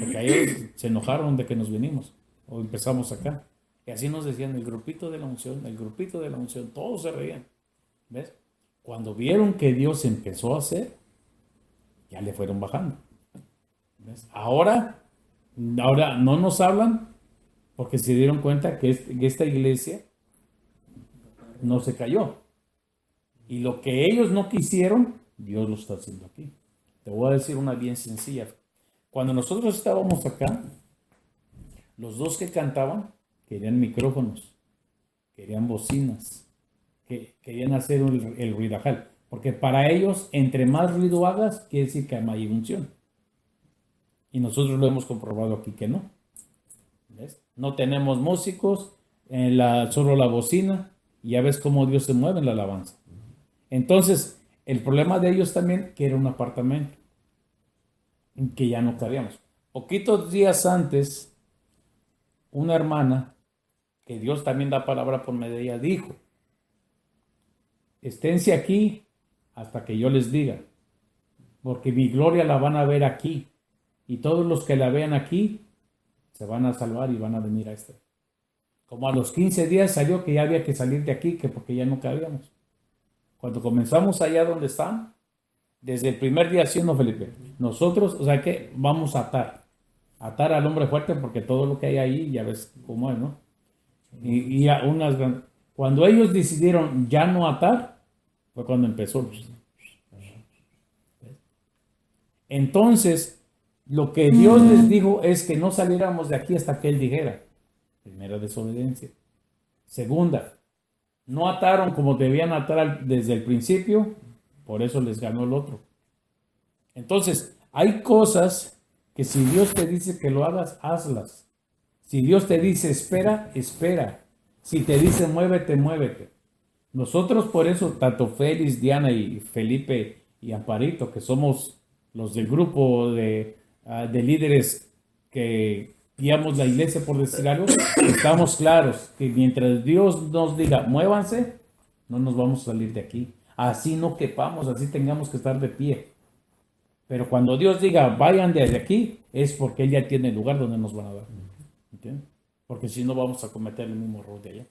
Porque ellos se enojaron de que nos vinimos o empezamos acá. Y así nos decían: el grupito de la unción, el grupito de la unción. Todos se reían. ¿Ves? Cuando vieron que Dios empezó a hacer, ya le fueron bajando. ¿Ves? Ahora no nos hablan porque se dieron cuenta que esta iglesia no se cayó. Y lo que ellos no quisieron, Dios lo está haciendo aquí. Te voy a decir una bien sencilla. Cuando nosotros estábamos acá, los dos que cantaban querían micrófonos, querían bocinas, querían hacer el ruidajal. Porque para ellos, entre más ruido hagas, quiere decir que hay unción. Y nosotros lo hemos comprobado aquí que no. ¿Ves? No tenemos músicos, solo la bocina, y ya ves cómo Dios se mueve en la alabanza. Entonces, el problema de ellos también, que era un apartamento, en que ya no cabíamos. Poquitos días antes, una hermana, que Dios también da palabra por medio de ella, dijo, esténse aquí hasta que yo les diga, porque mi gloria la van a ver aquí, y todos los que la vean aquí se van a salvar y van a venir a este. Como a los 15 días salió que ya había que salir de aquí, que porque ya no cabíamos. Cuando comenzamos allá donde están, desde el primer día, ¿sí o no, Felipe? Nosotros, o sea que vamos a atar al hombre fuerte, porque todo lo que hay ahí, ya ves cómo es, ¿no? Y cuando ellos decidieron ya no atar, fue cuando empezó. Entonces, lo que Dios les dijo es que no saliéramos de aquí hasta que Él dijera. Primera, desobediencia. Segunda, no ataron como debían atar desde el principio, por eso les ganó el otro. Entonces, hay cosas que si Dios te dice que lo hagas, hazlas. Si Dios te dice espera, espera. Si te dice muévete, muévete. Nosotros por eso, tanto Félix, Diana y Felipe y Amparito, que somos los del grupo de líderes que guiamos la iglesia, por decir algo, estamos claros que mientras Dios nos diga muévanse, no nos vamos a salir de aquí. Así no quepamos, así tengamos que estar de pie. Pero cuando Dios diga vayan de aquí, es porque Él ya tiene el lugar donde nos van a dar. ¿Entiendes? Porque si no vamos a cometer el mismo error de allá.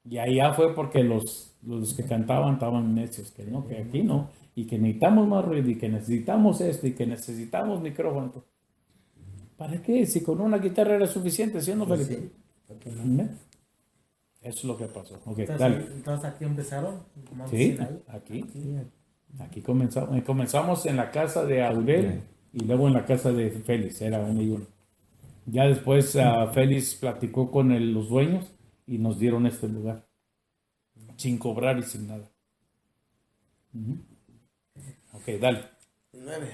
Y allá fue porque los que cantaban estaban necios, que no, que aquí no, y que necesitamos más ruido, y que necesitamos esto, y que necesitamos micrófono. ¿Para qué? Si con una guitarra era suficiente, ¿sí o no, Felipe? Sí. Eso es lo que pasó. Okay, Entonces aquí empezaron. Sí, aquí comenzamos. Comenzamos en la casa de Aurel y luego en la casa de Félix, era uno y uno. Ya después Félix platicó con los dueños y nos dieron este lugar, sin cobrar y sin nada. Ok, dale. 9.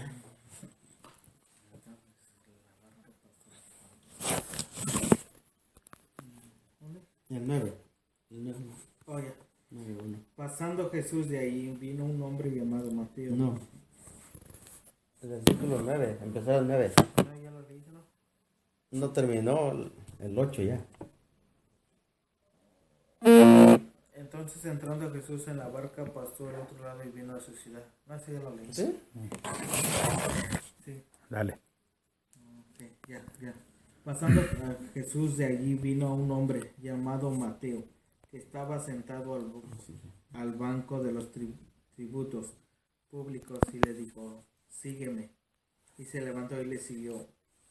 El 9. Oye, 9-1. pasando Jesús de ahí, vino un hombre llamado Mateo. No. El versículo 9. Empezó el 9. Ah, ya lo leíste, ¿no? No terminó el 8 ya. Entonces entrando Jesús en la barca, pasó al otro lado y vino a su ciudad. No, sí, ya lo leí. ¿Sí? Sí. Dale. Ok, ya. Pasando a Jesús de allí vino un hombre llamado Mateo, que estaba sentado al banco de los tributos públicos y le dijo, sígueme. Y se levantó y le siguió.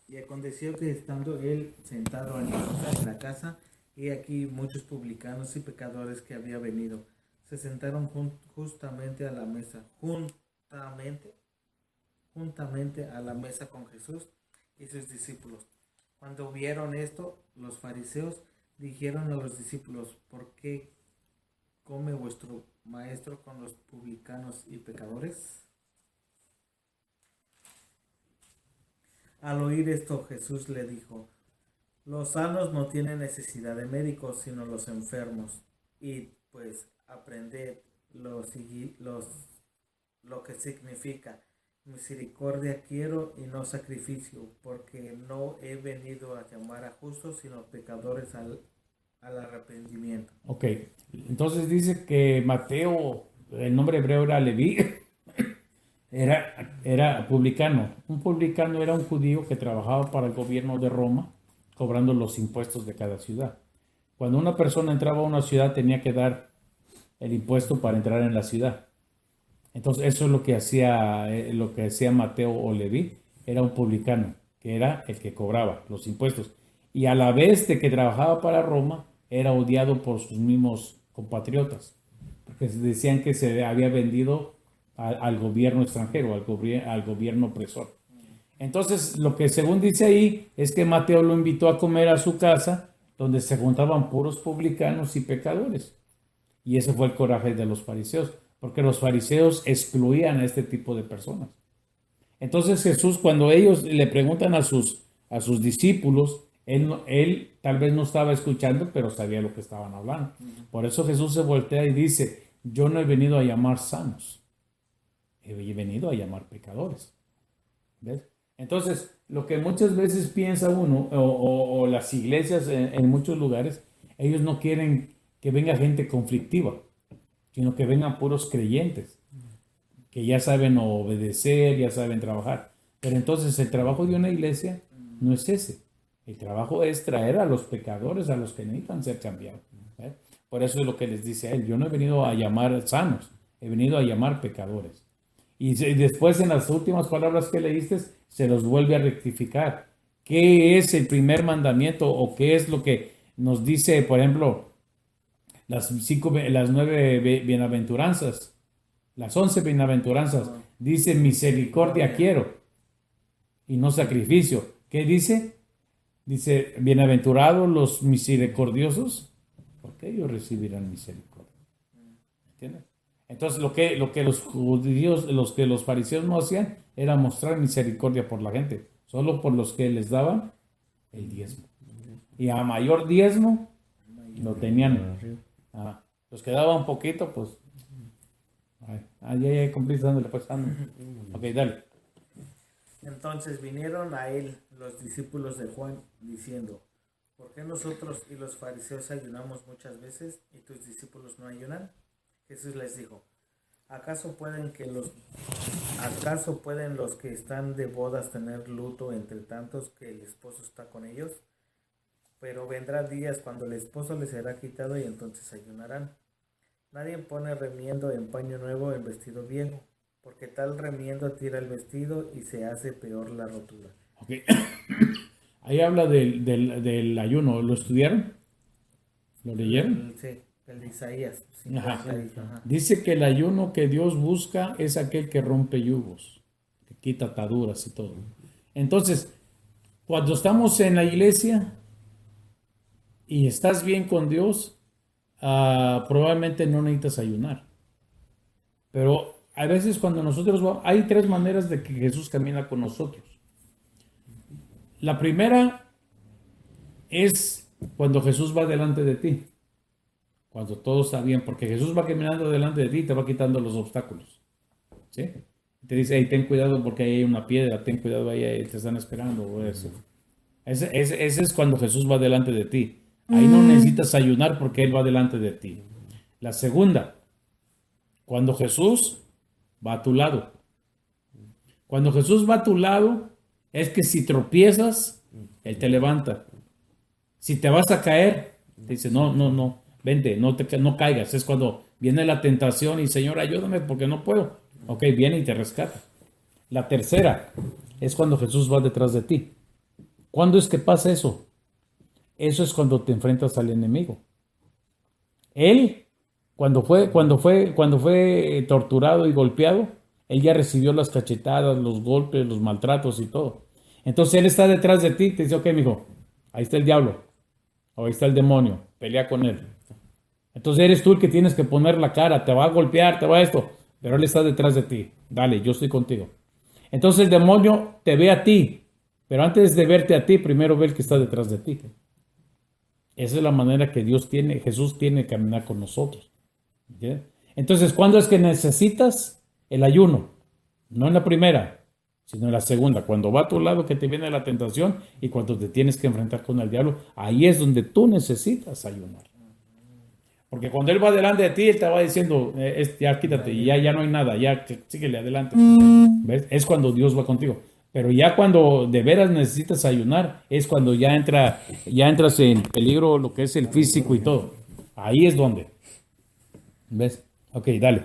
Y aconteció que estando él sentado en la casa, y aquí muchos publicanos y pecadores que había venido, se sentaron justamente a la mesa, juntamente a la mesa con Jesús y sus discípulos. Cuando vieron esto, los fariseos dijeron a los discípulos, ¿por qué come vuestro maestro con los publicanos y pecadores? Al oír esto, Jesús le dijo, los sanos no tienen necesidad de médicos, sino los enfermos. Y pues aprended lo que significa misericordia quiero y no sacrificio, porque no he venido a llamar a justos, sino pecadores al arrepentimiento. Ok, entonces dice que Mateo, el nombre hebreo era Leví, era publicano. Un publicano era un judío que trabajaba para el gobierno de Roma, cobrando los impuestos de cada ciudad. Cuando una persona entraba a una ciudad tenía que dar el impuesto para entrar en la ciudad. Entonces eso es lo que hacía Mateo o Leví, era un publicano, que era el que cobraba los impuestos. Y a la vez de que trabajaba para Roma, era odiado por sus mismos compatriotas, porque decían que se había vendido al gobierno extranjero, al gobierno opresor. Entonces, lo que según dice ahí es que Mateo lo invitó a comer a su casa, donde se juntaban puros publicanos y pecadores. Y ese fue el coraje de los fariseos, porque los fariseos excluían a este tipo de personas. Entonces Jesús, cuando ellos le preguntan a sus discípulos, él tal vez no estaba escuchando, pero sabía lo que estaban hablando. Por eso Jesús se voltea y dice, yo no he venido a llamar sanos, he venido a llamar pecadores. ¿Ves? Entonces, lo que muchas veces piensa uno, o las iglesias en muchos lugares, ellos no quieren que venga gente conflictiva, sino que vengan puros creyentes, que ya saben obedecer, ya saben trabajar. Pero entonces el trabajo de una iglesia no es ese. El trabajo es traer a los pecadores, a los que necesitan ser cambiados. ¿Eh? Por eso es lo que les dice a él. Yo no he venido a llamar sanos, he venido a llamar pecadores. Y después en las últimas palabras que leíste, se los vuelve a rectificar. ¿Qué es el primer mandamiento o qué es lo que nos dice, por ejemplo, las 9 bienaventuranzas, las 11 bienaventuranzas? Dice misericordia quiero y no sacrificio. ¿Qué dice? Dice, bienaventurados los misericordiosos, porque ellos recibirán misericordia. ¿Entiendes? Entonces lo que los judíos, los fariseos no hacían era mostrar misericordia por la gente, solo por los que les daban el diezmo. Y a mayor diezmo lo tenían. Los que daban poquito, pues. Ya cumpliste dándole, pues. Ok, dale. Entonces vinieron a él los discípulos de Juan diciendo, ¿por qué nosotros y los fariseos ayunamos muchas veces y tus discípulos no ayunan? Jesús les dijo, ¿acaso pueden los que están de bodas tener luto entre tantos que el esposo está con ellos? Pero vendrán días cuando el esposo les será quitado y entonces ayunarán. Nadie pone remiendo en paño nuevo en vestido viejo, porque tal remiendo tira el vestido y se hace peor la rotura. Okay. Ahí habla del ayuno. ¿Lo estudiaron? ¿Lo leyeron? Sí, el de Isaías. Ajá. Dice que el ayuno que Dios busca es aquel que rompe yugos, que quita ataduras y todo. Entonces, cuando estamos en la iglesia y estás bien con Dios, probablemente no necesitas ayunar. Pero a veces cuando nosotros vamos, hay 3 maneras de que Jesús camina con nosotros. La primera es cuando Jesús va delante de ti. Cuando todo está bien, porque Jesús va caminando delante de ti y te va quitando los obstáculos. ¿Sí? Te dice, hey, ten cuidado porque ahí hay una piedra, ten cuidado ahí te están esperando. O eso. Ese es cuando Jesús va delante de ti. Ahí no necesitas ayunar porque Él va delante de ti. La segunda, cuando Jesús va a tu lado. Cuando Jesús va a tu lado, es que si tropiezas, Él te levanta. Si te vas a caer, te dice, no, vente, no caigas. Es cuando viene la tentación y Señor, ayúdame porque no puedo. Ok, viene y te rescata. La tercera es cuando Jesús va detrás de ti. ¿Cuándo es que pasa eso? Eso es cuando te enfrentas al enemigo. Él, cuando fue torturado y golpeado, él ya recibió las cachetadas, los golpes, los maltratos y todo. Entonces él está detrás de ti y te dice, ok, mijo, ahí está el diablo, o ahí está el demonio, pelea con él. Entonces eres tú el que tienes que poner la cara, te va a golpear, te va a esto, pero él está detrás de ti. Dale, yo estoy contigo. Entonces el demonio te ve a ti, pero antes de verte a ti, primero ve el que está detrás de ti. Esa es la manera que Jesús tiene que caminar con nosotros. ¿Sí? Entonces, ¿cuándo es que necesitas el ayuno? No en la primera, sino en la segunda. Cuando va a tu lado que te viene la tentación y cuando te tienes que enfrentar con el diablo, ahí es donde tú necesitas ayunar. Porque cuando Él va delante de ti, Él te va diciendo, ya quítate, y ya no hay nada, ya síguele adelante. ¿Ves? Es cuando Dios va contigo. Pero ya cuando de veras necesitas ayunar, es cuando ya entras en peligro lo que es el físico y todo. Ahí es donde. ¿Ves? Ok, dale.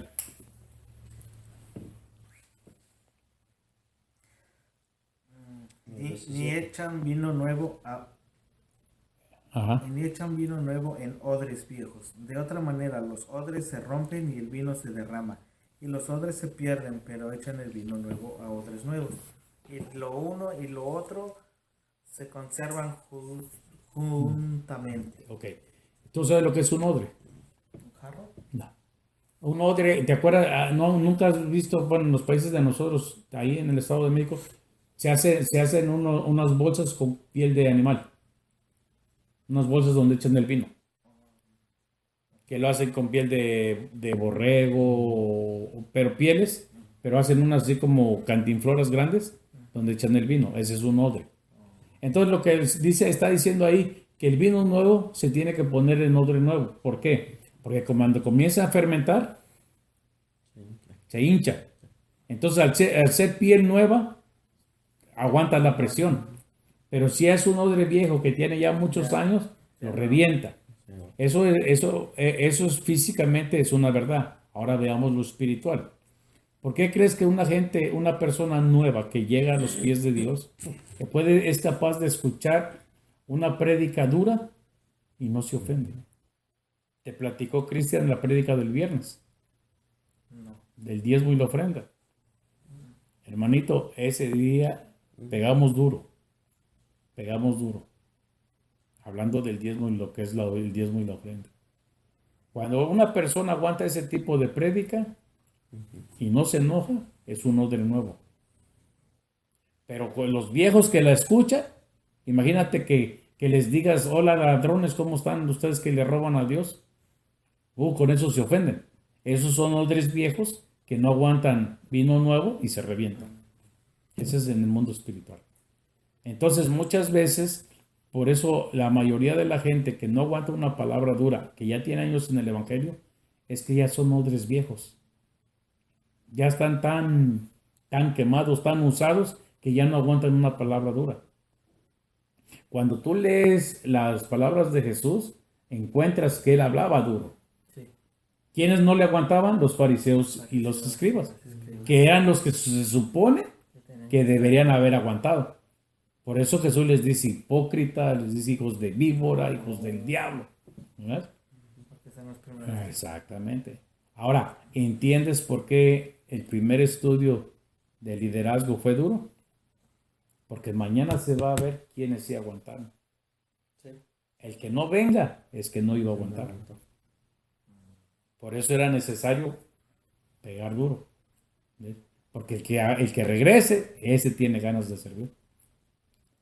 Ni echan vino nuevo en odres viejos. De otra manera, los odres se rompen y el vino se derrama. Y los odres se pierden, pero echan el vino nuevo a odres nuevos. Y lo uno y lo otro se conservan juntamente. Ok. ¿Tú sabes lo que es un odre? ¿Un jarro? No. Un odre, ¿te acuerdas? No, nunca has visto, bueno, en los países de nosotros, ahí en el Estado de México, se hacen unas bolsas con piel de animal, unas bolsas donde echan el vino, que lo hacen con piel de borrego, pero pieles, pero hacen unas así como cantinfloras grandes donde echan el vino. Ese es un odre. Entonces lo que dice, está diciendo ahí que el vino nuevo se tiene que poner en odre nuevo. ¿Por qué? Porque cuando comienza a fermentar, se hincha. Entonces al ser piel nueva, aguanta la presión. Pero si es un odre viejo que tiene ya muchos años, lo revienta. Eso es físicamente es una verdad. Ahora veamos lo espiritual. ¿Por qué crees que una persona nueva que llega a los pies de Dios, es capaz de escuchar una prédica dura y no se ofende? Te platicó Cristian la prédica del viernes, No. del diezmo y la ofrenda. Hermanito, ese día pegamos duro, hablando del diezmo y lo que es el diezmo y la ofrenda. Cuando una persona aguanta ese tipo de prédica y no se enoja, es un odre nuevo. Pero con los viejos que la escuchan, imagínate que les digas, hola ladrones, ¿cómo están ustedes que le roban a Dios? Con eso se ofenden. Esos son odres viejos que no aguantan vino nuevo y se revientan. Ese es en el mundo espiritual. Entonces, muchas veces, por eso la mayoría de la gente que no aguanta una palabra dura, que ya tiene años en el Evangelio, es que ya son odres viejos. Ya están tan quemados, tan usados, que ya no aguantan una palabra dura. Cuando tú lees las palabras de Jesús, encuentras que él hablaba duro. Sí. ¿Quiénes no le aguantaban? Los fariseos y los escribas, que eran los que se supone que deberían haber aguantado. Por eso Jesús les dice hipócrita, les dice hijos de víbora, hijos del diablo. ¿Verdad? Exactamente. Ahora, ¿entiendes por qué el primer estudio de liderazgo fue duro? Porque mañana se va a ver quiénes sí aguantaron. Sí. El que no venga es que no iba a aguantar. Por eso era necesario pegar duro. ¿Ves? Porque el que regrese, ese tiene ganas de servir.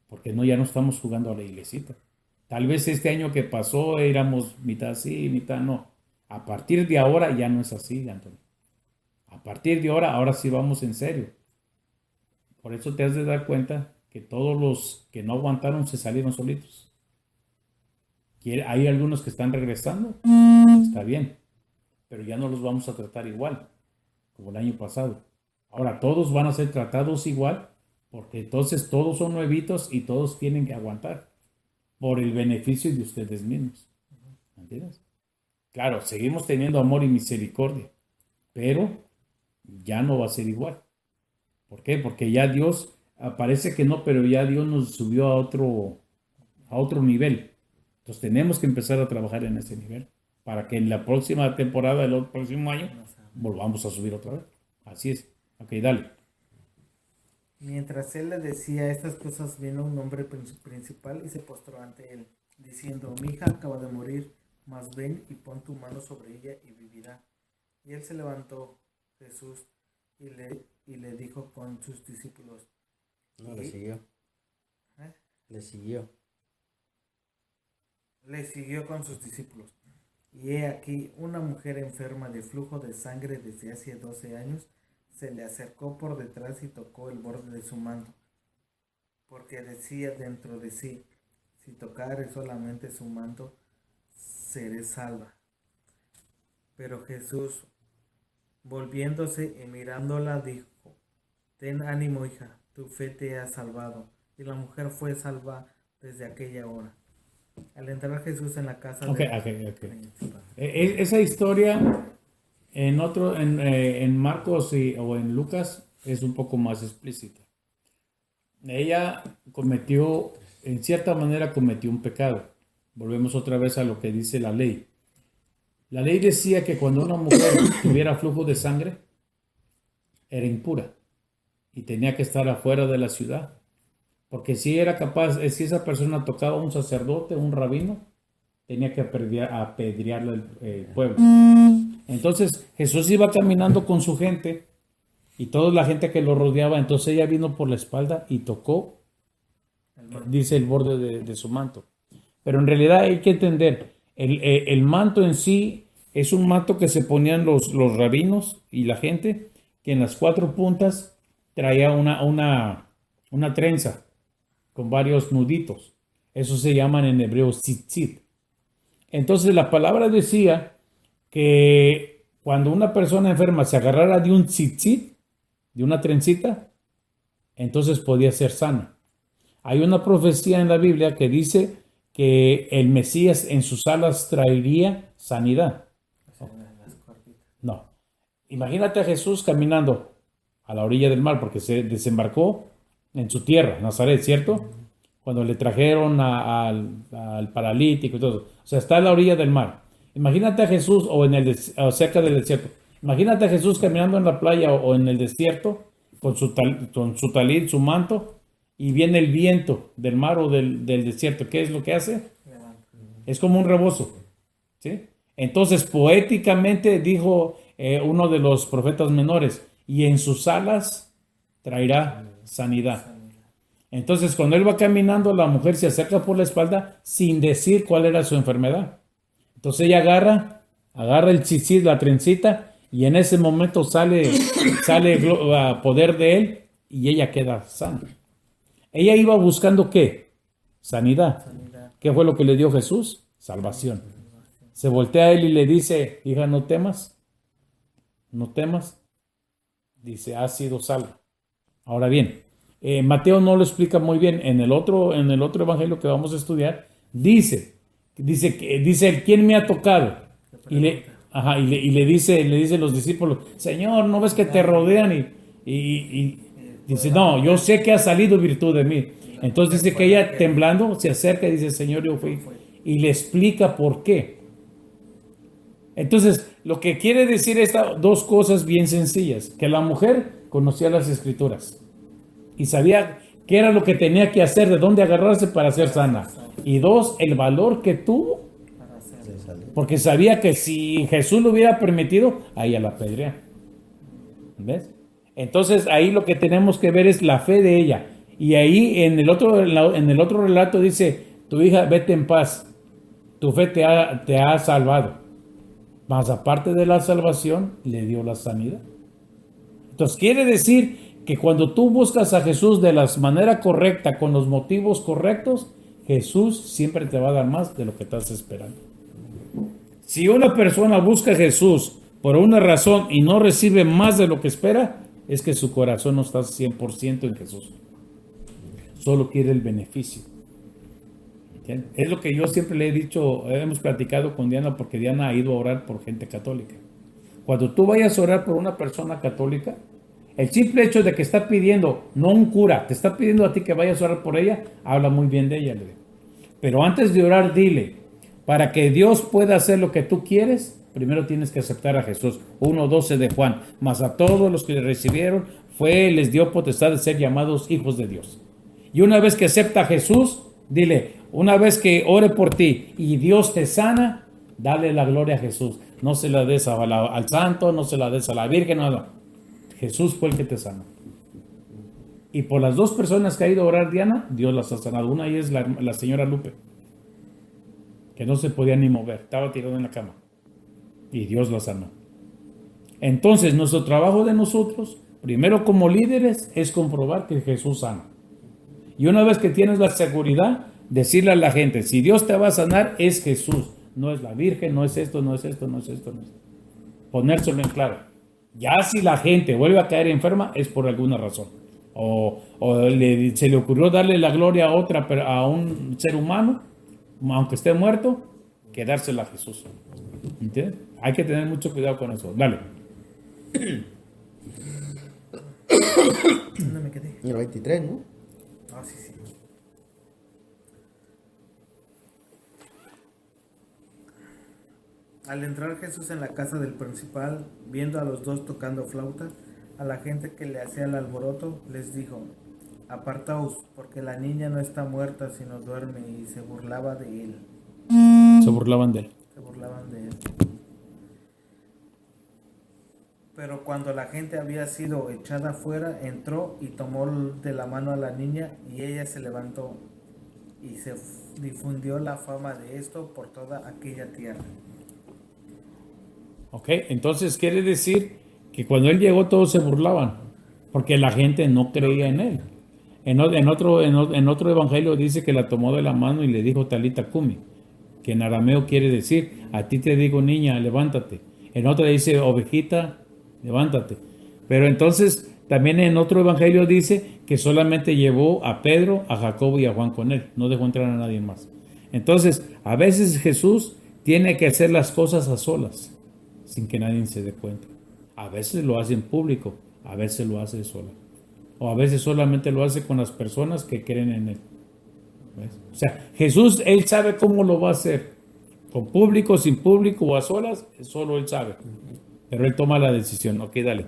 Porque ya no estamos jugando a la iglesita. Tal vez este año que pasó éramos mitad sí, mitad no. A partir de ahora ya no es así, Antonio. A partir de ahora sí vamos en serio. Por eso te has de dar cuenta que todos los que no aguantaron se salieron solitos. Hay algunos que están regresando, está bien, pero ya no los vamos a tratar igual, como el año pasado. Ahora todos van a ser tratados igual, porque entonces todos son nuevitos y todos tienen que aguantar por el beneficio de ustedes mismos. ¿Entiendes? Claro, seguimos teniendo amor y misericordia, pero ya no va a ser igual. ¿Por qué? Porque ya Dios, parece que no, pero ya Dios nos subió a otro nivel. Entonces tenemos que empezar a trabajar en ese nivel para que en la próxima temporada, el próximo año, volvamos a subir otra vez. Así es. Ok, dale. Mientras él le decía estas cosas, vino un hombre principal y se postró ante él, diciendo, mi hija acaba de morir, mas ven y pon tu mano sobre ella y vivirá. Y él se levantó, Jesús, y le dijo con sus discípulos. No, le siguió. ¿Eh? Le siguió. Le siguió con sus discípulos. Y he aquí, una mujer enferma de flujo de sangre desde hace 12 años, se le acercó por detrás y tocó el borde de su manto, porque decía dentro de sí, si tocare solamente su manto, seré salva. Pero Jesús, volviéndose y mirándola, dijo, ten ánimo, hija, tu fe te ha salvado. Y la mujer fue salva desde aquella hora. Al entrar Jesús en la casa Esa historia en Marcos o en Lucas es un poco más explícita. Ella en cierta manera cometió un pecado. Volvemos otra vez a lo que dice la ley. La ley decía que cuando una mujer tuviera flujo de sangre, era impura y tenía que estar afuera de la ciudad. Porque si esa persona tocaba a un sacerdote, un rabino, tenía que apedrearle el pueblo. Entonces Jesús iba caminando con su gente y toda la gente que lo rodeaba. Entonces ella vino por la espalda y tocó, dice, el borde de su manto. Pero en realidad hay que entender, el manto en sí es un manto que se ponían los rabinos y la gente, que en las 4 puntas traía una trenza con varios nuditos. Eso se llaman en hebreo tzitzit. Entonces la palabra decía que cuando una persona enferma se agarrara de un tzitzit, de una trencita, entonces podía ser sana. Hay una profecía en la Biblia que dice que el Mesías en sus alas traería sanidad. No. Imagínate a Jesús caminando a la orilla del mar porque se desembarcó en su tierra, Nazaret, ¿cierto? Cuando le trajeron al paralítico y todo. O sea, está a la orilla del mar. Imagínate a Jesús o cerca del desierto. Imagínate a Jesús caminando en la playa o en el desierto con su talit, su manto, y viene el viento del mar o del desierto. ¿Qué es lo que hace? Es como un rebozo, ¿sí? Entonces, poéticamente dijo uno de los profetas menores, y en sus alas traerá sanidad. Entonces, cuando él va caminando, la mujer se acerca por la espalda sin decir cuál era su enfermedad. Entonces ella agarra el tzitzit, la trencita, y en ese momento sale poder de él y ella queda sana. Ella iba buscando ¿qué? Sanidad. ¿Qué fue lo que le dio Jesús? Salvación. Se voltea a él y le dice, hija, no temas. No temas. Dice, has sido salva. Ahora bien, Mateo no lo explica muy bien. En el otro evangelio que vamos a estudiar, dice ¿quién me ha tocado? Y le dice los discípulos, Señor, ¿no ves que te rodean? Y dice, no, yo sé que ha salido virtud de mí. Entonces dice que ella temblando se acerca y dice, Señor, yo fui. Y le explica por qué. Entonces, lo que quiere decir estas 2 cosas bien sencillas, que la mujer conocía las escrituras y sabía qué era lo que tenía que hacer, de dónde agarrarse para ser sana. Y 2, el valor que tuvo, porque sabía que si Jesús lo hubiera permitido, a ella la apedrea. ¿Ves? Entonces ahí lo que tenemos que ver es la fe de ella. Y ahí en el otro relato dice, tu hija, vete en paz, tu fe te ha salvado. Más aparte de la salvación, le dio la sanidad. Entonces quiere decir que cuando tú buscas a Jesús de la manera correcta, con los motivos correctos, Jesús siempre te va a dar más de lo que estás esperando. Si una persona busca a Jesús por una razón y no recibe más de lo que espera, es que su corazón no está 100% en Jesús. Solo quiere el beneficio. ¿Entiendes? Es lo que yo siempre le he dicho, hemos platicado con Diana, porque Diana ha ido a orar por gente católica. Cuando tú vayas a orar por una persona católica, el simple hecho de que está pidiendo, no un cura, te está pidiendo a ti que vayas a orar por ella, habla muy bien de ella. Pero antes de orar, dile, para que Dios pueda hacer lo que tú quieres, primero tienes que aceptar a Jesús. 1:12 de Juan. Mas a todos los que le recibieron, les dio potestad de ser llamados hijos de Dios. Y una vez que acepta a Jesús, dile, una vez que ore por ti y Dios te sana, dale la gloria a Jesús. No se la des al santo, no se la des a la Virgen, no. Jesús fue el que te sanó. Y por las 2 personas que ha ido a orar Diana, Dios las ha sanado. Una y es la señora Lupe, que no se podía ni mover, estaba tirada en la cama. Y Dios la sanó. Entonces, nuestro trabajo de nosotros, primero como líderes, es comprobar que Jesús sana. Y una vez que tienes la seguridad, decirle a la gente, si Dios te va a sanar, es Jesús. No es la Virgen, no es esto, no es esto, no es esto, no es esto. Ponérselo en claro. Ya si la gente vuelve a caer enferma, es por alguna razón. O se le ocurrió darle la gloria a un ser humano, aunque esté muerto, que dársela a Jesús. ¿Entiendes? Hay que tener mucho cuidado con eso. Dale. ¿Dónde me quedé? En el 23, ¿no? Ah, sí, sí. Al entrar Jesús en la casa del principal, viendo a los 2 tocando flauta, a la gente que le hacía el alboroto, les dijo, apartaos, porque la niña no está muerta, sino duerme, y se burlaba de él. Se burlaban de él. Se burlaban de él. Pero cuando la gente había sido echada fuera, entró y tomó de la mano a la niña, y ella se levantó, y se difundió la fama de esto por toda aquella tierra. ¿Ok? Entonces quiere decir que cuando él llegó todos se burlaban, porque la gente no creía en él. En otro evangelio dice que la tomó de la mano y le dijo Talita Kumi, que en arameo quiere decir, a ti te digo niña, levántate. En otra dice, ovejita, levántate. Pero entonces también en otro evangelio dice que solamente llevó a Pedro, a Jacobo y a Juan con él, no dejó entrar a nadie más. Entonces, a veces Jesús tiene que hacer las cosas a solas, sin que nadie se dé cuenta. A veces lo hace en público, a veces lo hace sola. O a veces solamente lo hace con las personas que creen en él. ¿Ves? O sea, Jesús, él sabe cómo lo va a hacer. Con público, sin público o a solas, solo él sabe. Pero él toma la decisión. Ok, dale.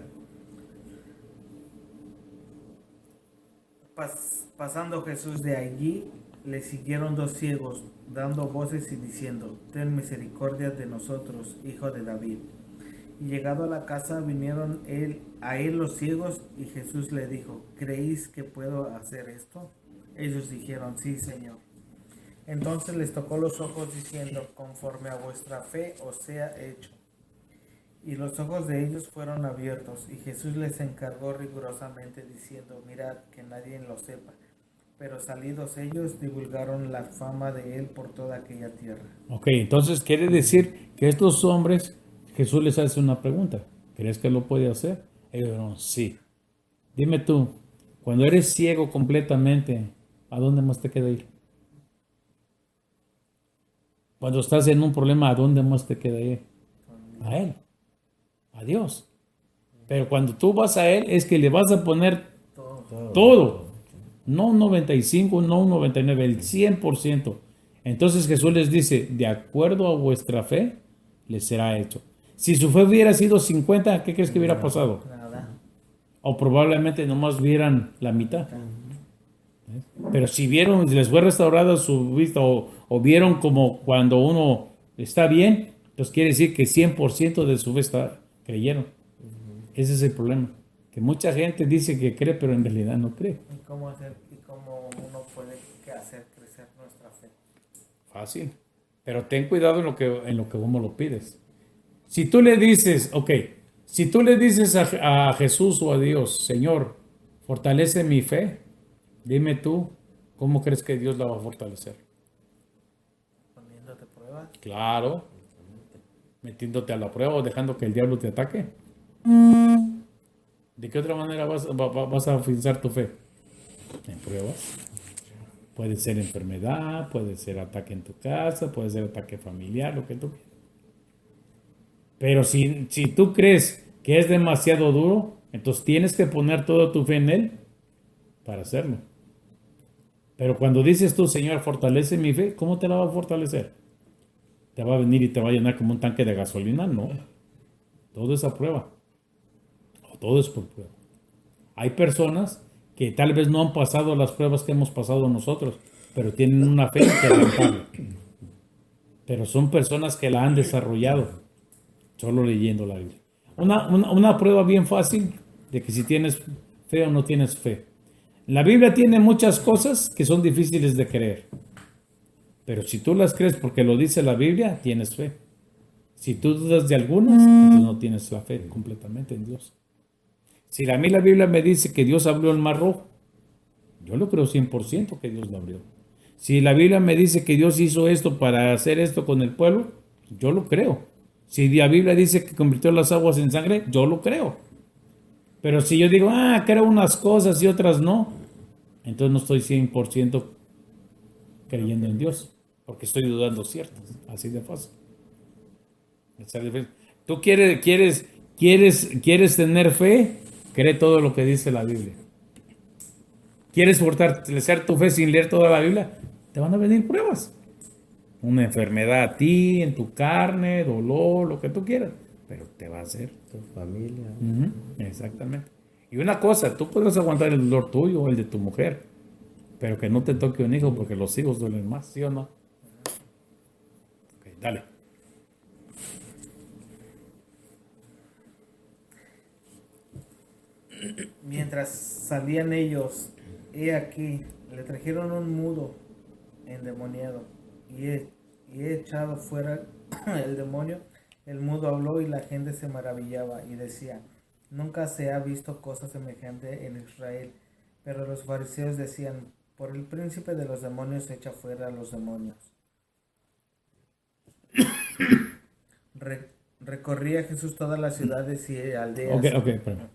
Pasando Jesús de allí, le siguieron dos ciegos, dando voces y diciendo, ten misericordia de nosotros, hijo de David. Y llegado a la casa vinieron a él los ciegos, y Jesús le dijo, ¿creéis que puedo hacer esto? Ellos dijeron, sí, Señor. Entonces les tocó los ojos diciendo, conforme a vuestra fe os sea hecho. Y los ojos de ellos fueron abiertos, y Jesús les encargó rigurosamente diciendo, mirad que nadie lo sepa. Pero salidos ellos divulgaron la fama de él por toda aquella tierra. Ok, entonces quiere decir que estos hombres, Jesús les hace una pregunta. ¿Crees que lo puede hacer? Ellos dijeron, sí. Dime tú, cuando eres ciego completamente, ¿a dónde más te queda ir? Cuando estás en un problema, ¿a dónde más te queda ir? A Él, a Dios. Pero cuando tú vas a Él, es que le vas a poner todo. No un 95, no un 99, el 100%. Entonces Jesús les dice, de acuerdo a vuestra fe, les será hecho. Si su fe hubiera sido 50, ¿qué crees que hubiera pasado? Nada. O probablemente nomás vieran la mitad. Pero si vieron, les fue restaurada su vista o vieron como cuando uno está bien, entonces quiere decir que 100% de su fe creyeron. Ese es el problema. Que mucha gente dice que cree, pero en realidad no cree. ¿Y cómo uno puede hacer crecer nuestra fe? Fácil. Pero ten cuidado en lo que uno lo pides. Si tú le dices, ok, si tú le dices a Jesús o a Dios, Señor, fortalece mi fe, dime tú, ¿cómo crees que Dios la va a fortalecer? Poniéndote pruebas. Claro, metiéndote a la prueba o dejando que el diablo te ataque. ¿De qué otra manera vas a afianzar tu fe? En pruebas. Puede ser enfermedad, puede ser ataque en tu casa, puede ser ataque familiar, lo que tú quieras. Pero si tú crees que es demasiado duro, entonces tienes que poner toda tu fe en Él para hacerlo. Pero cuando dices tú, Señor, fortalece mi fe, ¿cómo te la va a fortalecer? ¿Te va a venir y te va a llenar como un tanque de gasolina? No. Todo es a prueba. O todo es por prueba. Hay personas que tal vez no han pasado las pruebas que hemos pasado nosotros, pero tienen una fe inquebrantable. Pero son personas que la han desarrollado solo leyendo la Biblia. Una prueba bien fácil de que si tienes fe o no tienes fe. La Biblia tiene muchas cosas que son difíciles de creer. Pero si tú las crees porque lo dice la Biblia, tienes fe. Si tú dudas de algunas, entonces no tienes la fe completamente en Dios. Si a mí la Biblia me dice que Dios abrió el mar rojo, yo lo creo 100% que Dios lo abrió. Si la Biblia me dice que Dios hizo esto para hacer esto con el pueblo, yo lo creo. Si la Biblia dice que convirtió las aguas en sangre, yo lo creo. Pero si yo digo, creo unas cosas y otras no, entonces no estoy 100% creyendo en Dios, porque estoy dudando ciertas, así de fácil. Tú quieres tener fe, cree todo lo que dice la Biblia. ¿Quieres fortalecer tu fe sin leer toda la Biblia? Te van a venir pruebas. Una enfermedad a ti, en tu carne, dolor, lo que tú quieras. Pero te va a hacer. Tu familia. Exactamente. Y una cosa, tú puedes aguantar el dolor tuyo o el de tu mujer, pero que no te toque un hijo porque los hijos duelen más, ¿sí o no? Ok, dale. Mientras salían ellos, he aquí, le trajeron un mudo endemoniado y he echado fuera el demonio. El mudo habló y la gente se maravillaba y decía, nunca se ha visto cosa semejante en Israel. Pero los fariseos decían, por el príncipe de los demonios echa fuera a los demonios. Recorría Jesús todas las ciudades y aldeas. Ok, espérame.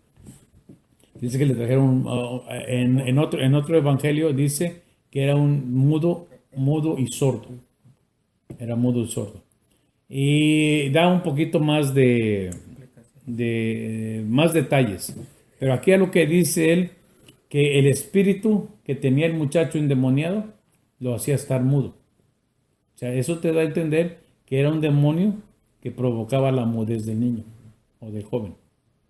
Dice que le trajeron, en otro evangelio dice que era un mudo y sordo. Era mudo y sordo. Y da un poquito más de más detalles. Pero aquí a lo que dice él, que el espíritu que tenía el muchacho endemoniado lo hacía estar mudo. O sea, eso te da a entender que era un demonio que provocaba la mudez del niño o del joven.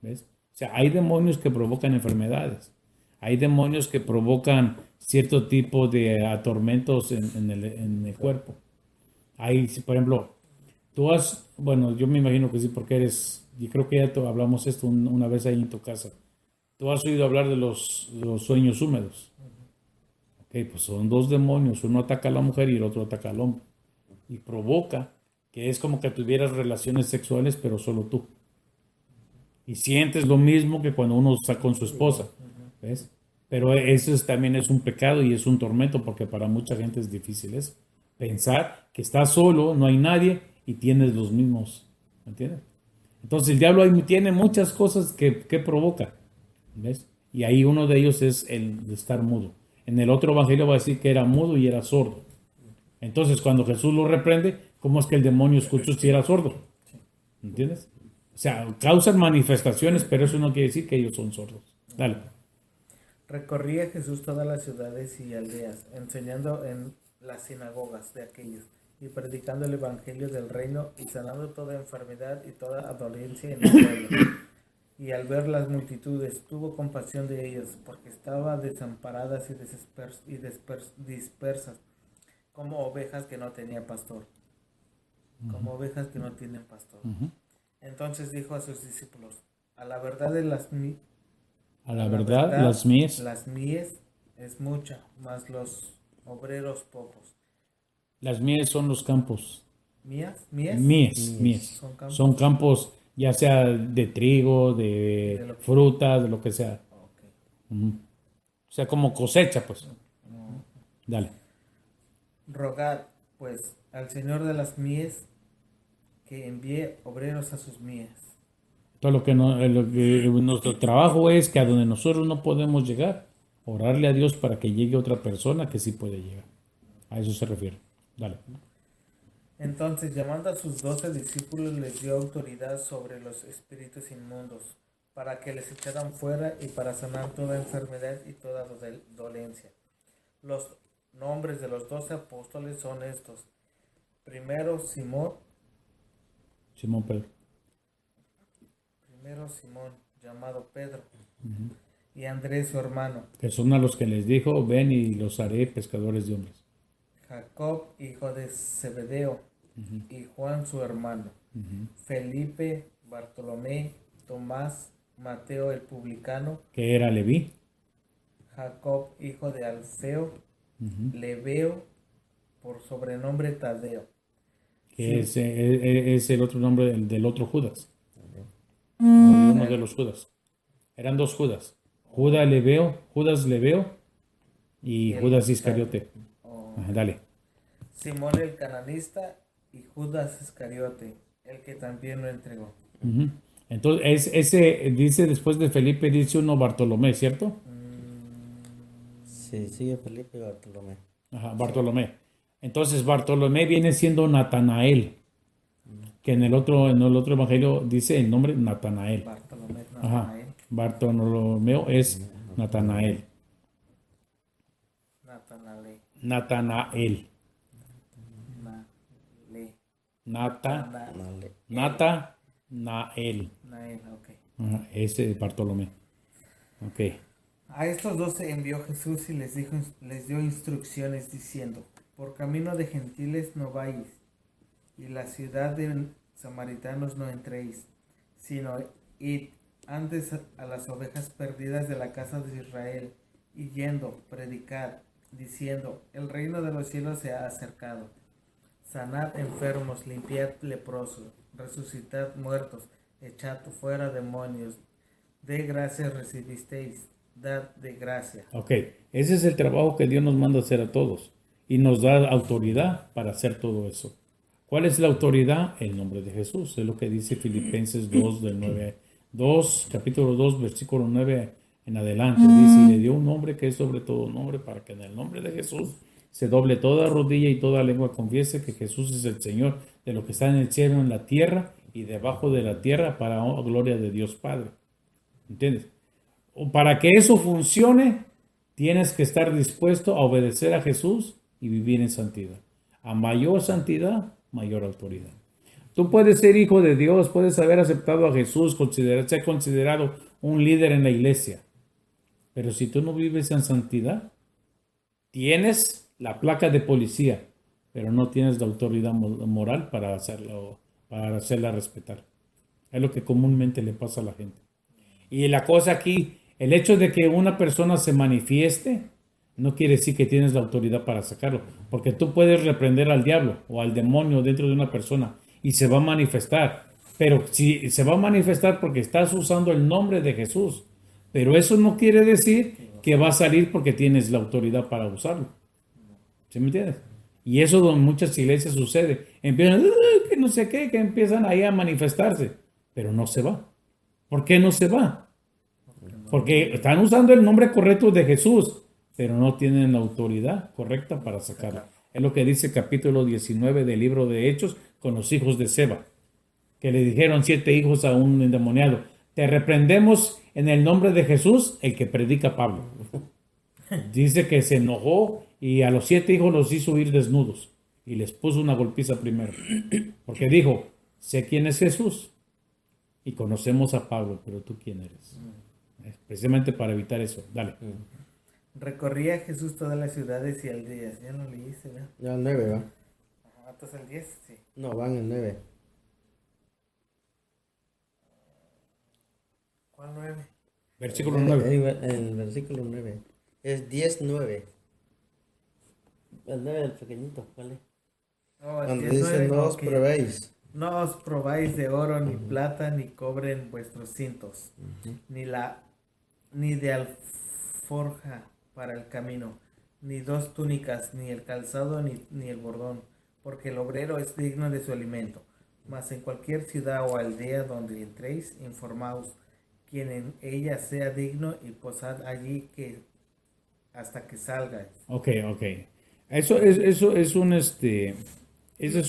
¿Ves? O sea, hay demonios que provocan enfermedades. Hay demonios que provocan cierto tipo de atormentos en el cuerpo. Hay, por ejemplo, bueno, yo me imagino que sí, porque y creo que ya hablamos esto una vez ahí en tu casa. Tú has oído hablar de los sueños húmedos. Ok, pues son dos demonios, uno ataca a la mujer y el otro ataca al hombre. Y provoca que es como que tuvieras relaciones sexuales, pero solo tú. Y sientes lo mismo que cuando uno está con su esposa, ¿ves? Pero también es un pecado y es un tormento porque para mucha gente es difícil eso. Pensar que estás solo, no hay nadie y tienes los mismos, ¿me entiendes? Entonces el diablo ahí tiene muchas cosas que provoca, ¿ves? Y ahí uno de ellos es el de estar mudo. En el otro evangelio va a decir que era mudo y era sordo. Entonces cuando Jesús lo reprende, ¿cómo es que el demonio escuchó si era sordo? ¿Entiendes? O sea, causan manifestaciones, pero eso no quiere decir que ellos son sordos. Dale. Recorría Jesús todas las ciudades y aldeas, enseñando en las sinagogas de aquellos, y predicando el evangelio del reino, y sanando toda enfermedad y toda dolencia en el pueblo. Y al ver las multitudes, tuvo compasión de ellos, porque estaban desamparadas y dispersas, como ovejas que no tenían pastor. Como ovejas que no tienen pastor. Entonces dijo a sus discípulos, a la verdad las mies es mucha, mas los obreros pocos. Las mies son los campos. ¿Mies? Mies. Son campos ya sea de trigo, de fruta, de lo que sea. Okay. O sea, como cosecha, pues. Dale. Rogad, pues, al Señor de las mies que envíe obreros a sus mies. Todo lo que nuestro trabajo es que a donde nosotros no podemos llegar, orarle a Dios para que llegue otra persona que sí puede llegar. A eso se refiere. Dale. Entonces, llamando a sus 12 discípulos, les dio autoridad sobre los espíritus inmundos, para que les echaran fuera y para sanar toda enfermedad y toda dolencia. Los nombres de los 12 apóstoles son estos. Primero, Simón llamado Pedro, y Andrés su hermano. Que son a los que les dijo, ven y los haré pescadores de hombres. Jacob, hijo de Zebedeo, y Juan su hermano. Felipe, Bartolomé, Tomás, Mateo el publicano. Que era Leví. Jacob, hijo de Alfeo, Lebeo, por sobrenombre Tadeo. Que es el otro nombre del otro Judas. Uno de los Judas. Eran dos Judas. Judas Leveo y Judas Iscariote. Dale. Simón el cananista y Judas Iscariote, el que también lo entregó. Entonces, ese dice después de Felipe, dice uno Bartolomé, ¿cierto? Sí, sigue Felipe y Bartolomé. Ajá, Bartolomé. Entonces, Bartolomé viene siendo Natanael, que en el otro evangelio dice el nombre Natanael. Bartolomeo es Natanael. Natanael. Okay. Ajá, ese es Bartolomé. Ok. A estos 12 envió Jesús y les dio instrucciones diciendo, por camino de gentiles no vais, y la ciudad de samaritanos no entréis, sino id antes a las ovejas perdidas de la casa de Israel, y yendo, predicad, diciendo, el reino de los cielos se ha acercado. Sanad enfermos, limpiad leprosos, resucitad muertos, echad fuera demonios. De gracia recibisteis, dad de gracia. Ok, ese es el trabajo que Dios nos manda hacer a todos y nos da autoridad para hacer todo eso. ¿Cuál es la autoridad? El nombre de Jesús. Es lo que dice Filipenses 2, del 9, 2, capítulo 2, versículo 9 en adelante. Dice, y le dio un nombre que es sobre todo nombre, para que en el nombre de Jesús se doble toda rodilla y toda lengua confiese que Jesús es el Señor de lo que está en el cielo, en la tierra y debajo de la tierra, para gloria de Dios Padre. ¿Entiendes? Para que eso funcione, tienes que estar dispuesto a obedecer a Jesús y vivir en santidad. A mayor santidad, mayor autoridad. Tú puedes ser hijo de Dios, puedes haber aceptado a Jesús, ser considerado un líder en la iglesia. Pero si tú no vives en santidad, tienes la placa de policía, pero no tienes la autoridad moral para hacerla respetar. Es lo que comúnmente le pasa a la gente. Y la cosa aquí, el hecho de que una persona se manifieste, no quiere decir que tienes la autoridad para sacarlo, porque tú puedes reprender al diablo o al demonio dentro de una persona y se va a manifestar. Pero si se va a manifestar porque estás usando el nombre de Jesús, pero eso no quiere decir que va a salir porque tienes la autoridad para usarlo. ¿Sí me entiendes? Y eso en muchas iglesias sucede. Empiezan, que no sé qué, que empiezan ahí a manifestarse, pero no se va. ¿Por qué no se va? Porque están usando el nombre correcto de Jesús, pero no tienen la autoridad correcta para sacarlo. Es lo que dice capítulo 19 del libro de Hechos con los hijos de Seba, que le dijeron 7 hijos a un endemoniado: te reprendemos en el nombre de Jesús, el que predica Pablo. Dice que se enojó y a los 7 hijos los hizo ir desnudos y les puso una golpiza primero, porque dijo, sé quién es Jesús y conocemos a Pablo, pero tú quién eres. Precisamente para evitar eso. Dale. Recorría Jesús todas las ciudades y aldeas. Ya no leíste, ¿verdad? Ya el 9, ¿va? Ajá, ¿estás el 10? Sí. No, van el 9. ¿Cuál 9? Versículo 9. El versículo 9. Es 10:9. El 9 del pequeñito, ¿vale? No, el Cuando 10, dice 9, no os ok. probéis. No os probáis de oro, ni plata, ni cobre en vuestros cintos, ni de alforja para el camino, ni 2 túnicas, ni el calzado, ni el bordón, porque el obrero es digno de su alimento. Mas en cualquier ciudad o aldea donde entréis, informaos quien en ella sea digno y posad allí hasta que salgáis. Ok. Eso es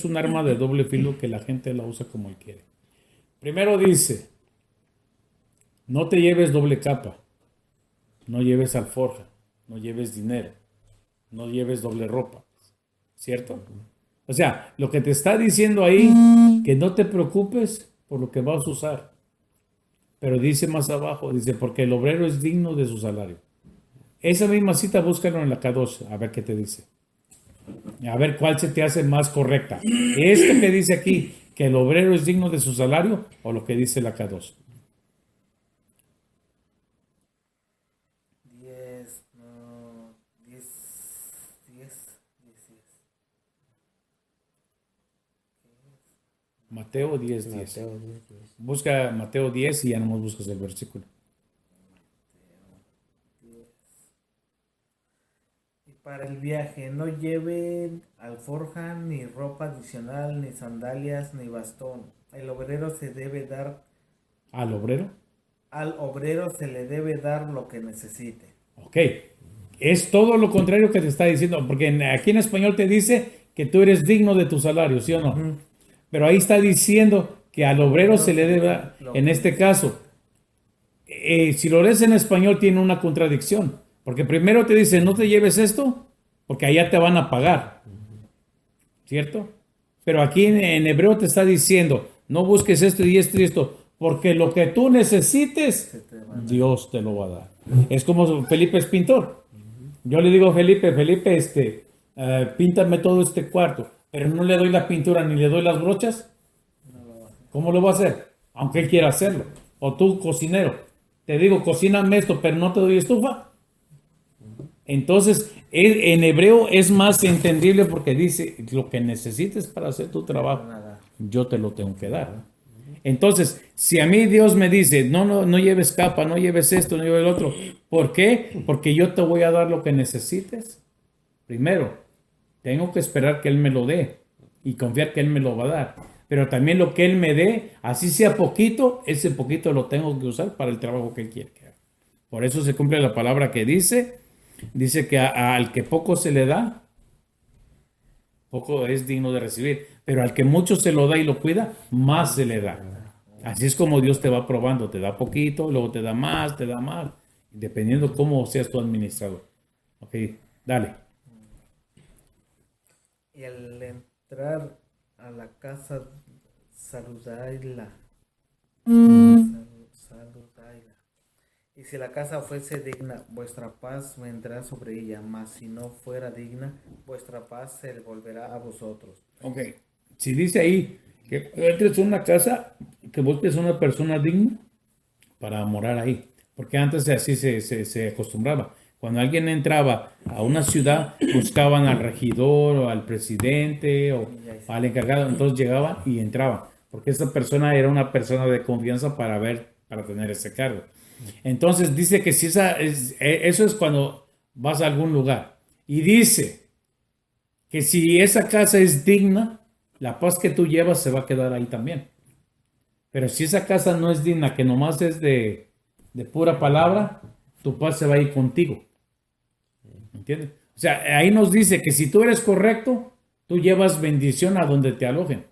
un arma de doble filo que la gente la usa como él quiere. Primero dice, no te lleves doble capa, no lleves alforja, no lleves dinero, no lleves doble ropa, ¿cierto? O sea, lo que te está diciendo ahí, que no te preocupes por lo que vas a usar. Pero dice más abajo, dice, porque el obrero es digno de su salario. Esa misma cita búscalo en la K2, a ver qué te dice. A ver cuál se te hace más correcta. Este que dice aquí, que el obrero es digno de su salario, o lo que dice la K2. 10, no, 10, 10, 10. Mateo 10:10. Mateo 10:10. Busca Mateo 10 y ya no buscas el versículo. Y para el viaje no lleven alforja, ni ropa adicional, ni sandalias, ni bastón. El obrero se debe dar, ¿Al obrero? al obrero se le debe dar lo que necesite. Ok. Es todo lo contrario que te está diciendo, porque aquí en español te dice que tú eres digno de tu salario, ¿sí o no? Pero ahí está diciendo que al obrero se le debe dar, en este caso. Si lo lees en español tiene una contradicción, porque primero te dice no te lleves esto, porque allá te van a pagar, ¿cierto? Pero aquí en hebreo te está diciendo no busques esto y esto y esto, porque lo que tú necesites, Dios te lo va a dar. Es como Felipe es pintor. Yo le digo a Felipe, píntame todo este cuarto, pero no le doy la pintura ni le doy las brochas. ¿Cómo lo va a hacer? Aunque él quiera hacerlo. O tú, cocinero, te digo, cocíname esto, pero no te doy estufa. Entonces, en hebreo es más entendible porque dice, lo que necesites para hacer tu trabajo, Nada. yo te lo tengo que dar. Entonces, si a mí Dios me dice, no lleves capa, no lleves esto, no lleves el otro, ¿por qué? Porque yo te voy a dar lo que necesites. Primero, tengo que esperar que Él me lo dé y confiar que Él me lo va a dar. Pero también lo que Él me dé, así sea poquito, ese poquito lo tengo que usar para el trabajo que Él quiere que haga. Por eso se cumple la palabra que dice que al que poco se le da, poco es digno de recibir. Pero al que mucho se lo da y lo cuida, más se le da. Así es como Dios te va probando. Te da poquito, luego te da más, dependiendo cómo seas tu administrador. Ok, dale. Y al entrar a la casa, saludáisla. Saludáisla. Y si la casa fuese digna, vuestra paz vendrá sobre ella, mas si no fuera digna, vuestra paz se volverá a vosotros. Ok. Si dice ahí que entres a una casa, que busques una persona digna para morar ahí. Porque antes así se acostumbraba. Cuando alguien entraba a una ciudad, buscaban al regidor o al presidente o al encargado. Entonces llegaban y entraban. Porque esa persona era una persona de confianza para tener ese cargo. Entonces dice que si eso es cuando vas a algún lugar. Y dice que si esa casa es digna, la paz que tú llevas se va a quedar ahí también. Pero si esa casa no es digna, que nomás es de pura palabra, tu paz se va a ir contigo. ¿Entiendes? O sea, ahí nos dice que si tú eres correcto, tú llevas bendición a donde te alojen.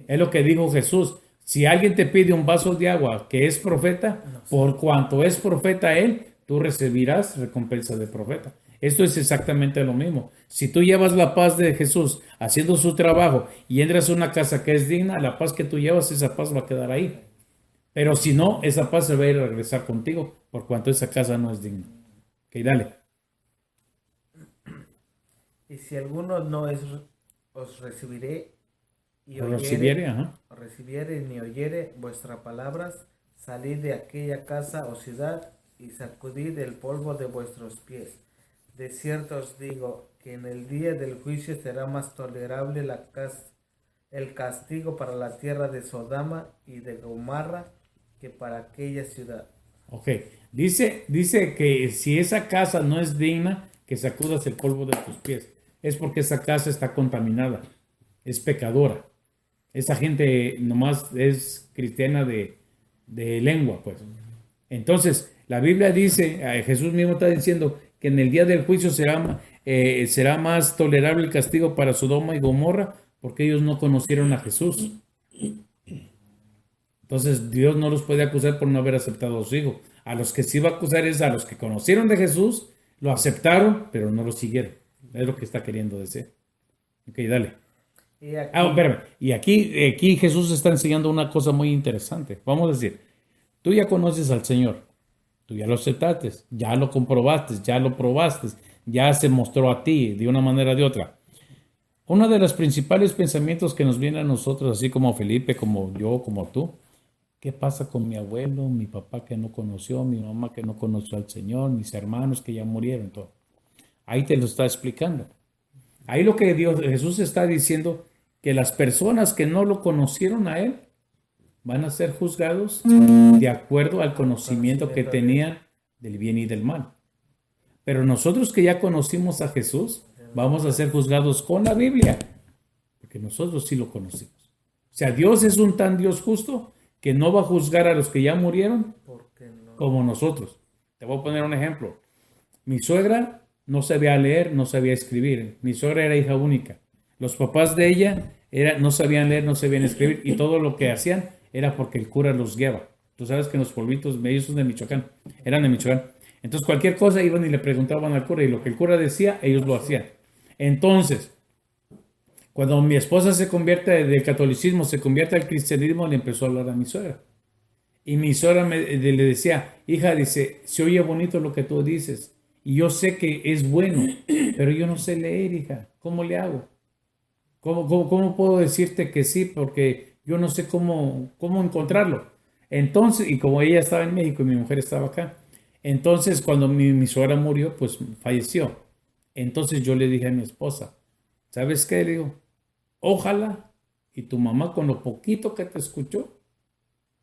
Es lo que dijo Jesús. Si alguien te pide un vaso de agua que es profeta, por cuanto es profeta él, tú recibirás recompensa de profeta. Esto es exactamente lo mismo. Si tú llevas la paz de Jesús haciendo su trabajo y entras a una casa que es digna, la paz que tú llevas, esa paz va a quedar ahí. Pero si no, esa paz se va a ir a regresar contigo, por cuanto esa casa no es digna. Ok, dale. Y si alguno no es, os recibiré y Lo recibiere, ajá. recibiere ni oyere vuestras palabras, salid de aquella casa o ciudad y sacudid el polvo de vuestros pies. De cierto os digo que en el día del juicio será más tolerable el castigo para la tierra de Sodoma y de Gomorra que para aquella ciudad. Ok, dice que si esa casa no es digna, que sacudas el polvo de tus pies. Es porque esa casa está contaminada, es pecadora. Esa gente nomás es cristiana de lengua, pues. Entonces, la Biblia dice, Jesús mismo está diciendo que en el día del juicio será más tolerable el castigo para Sodoma y Gomorra porque ellos no conocieron a Jesús. Entonces, Dios no los puede acusar por no haber aceptado a su Hijo. A los que sí va a acusar es a los que conocieron de Jesús, lo aceptaron, pero no lo siguieron. Es lo que está queriendo decir. Ok, dale. Y aquí, Espérame. Y aquí Jesús está enseñando una cosa muy interesante. Vamos a decir, tú ya conoces al Señor, tú ya lo aceptaste, ya lo comprobaste, ya lo probaste, ya se mostró a ti de una manera o de otra. Uno de los principales pensamientos que nos viene a nosotros, así como Felipe, como yo, como tú, ¿qué pasa con mi abuelo, mi papá que no conoció, mi mamá que no conoció al Señor, mis hermanos que ya murieron? Todo. Ahí te lo está explicando. Ahí lo que Jesús está diciendo, que las personas que no lo conocieron a Él van a ser juzgados de acuerdo al conocimiento que tenían del bien y del mal. Pero nosotros que ya conocimos a Jesús, vamos a ser juzgados con la Biblia, porque nosotros sí lo conocimos. O sea, Dios es un tan Dios justo que no va a juzgar a los que ya murieron porque no, como nosotros. Te voy a poner un ejemplo. Mi suegra no sabía leer, no sabía escribir. Mi suegra era hija única. Los papás de ella no sabían leer, no sabían escribir y todo lo que hacían era porque el cura los guiaba. Tú sabes que en los pueblitos, ellos son de Michoacán, eran de Michoacán. Entonces cualquier cosa iban y le preguntaban al cura y lo que el cura decía, ellos lo hacían. Entonces, cuando mi esposa se convierte del catolicismo, se convierte al cristianismo, le empezó a hablar a mi suegra. Y mi suegra le decía, hija, dice, se oye bonito lo que tú dices. Y yo sé que es bueno, pero yo no sé leer, hija. ¿Cómo le hago? ¿Cómo puedo decirte que sí? Porque yo no sé cómo encontrarlo. Entonces, y como ella estaba en México y mi mujer estaba acá, entonces cuando mi suegra murió, pues falleció. Entonces yo le dije a mi esposa, ¿sabes qué? Le digo, ojalá y tu mamá con lo poquito que te escuchó,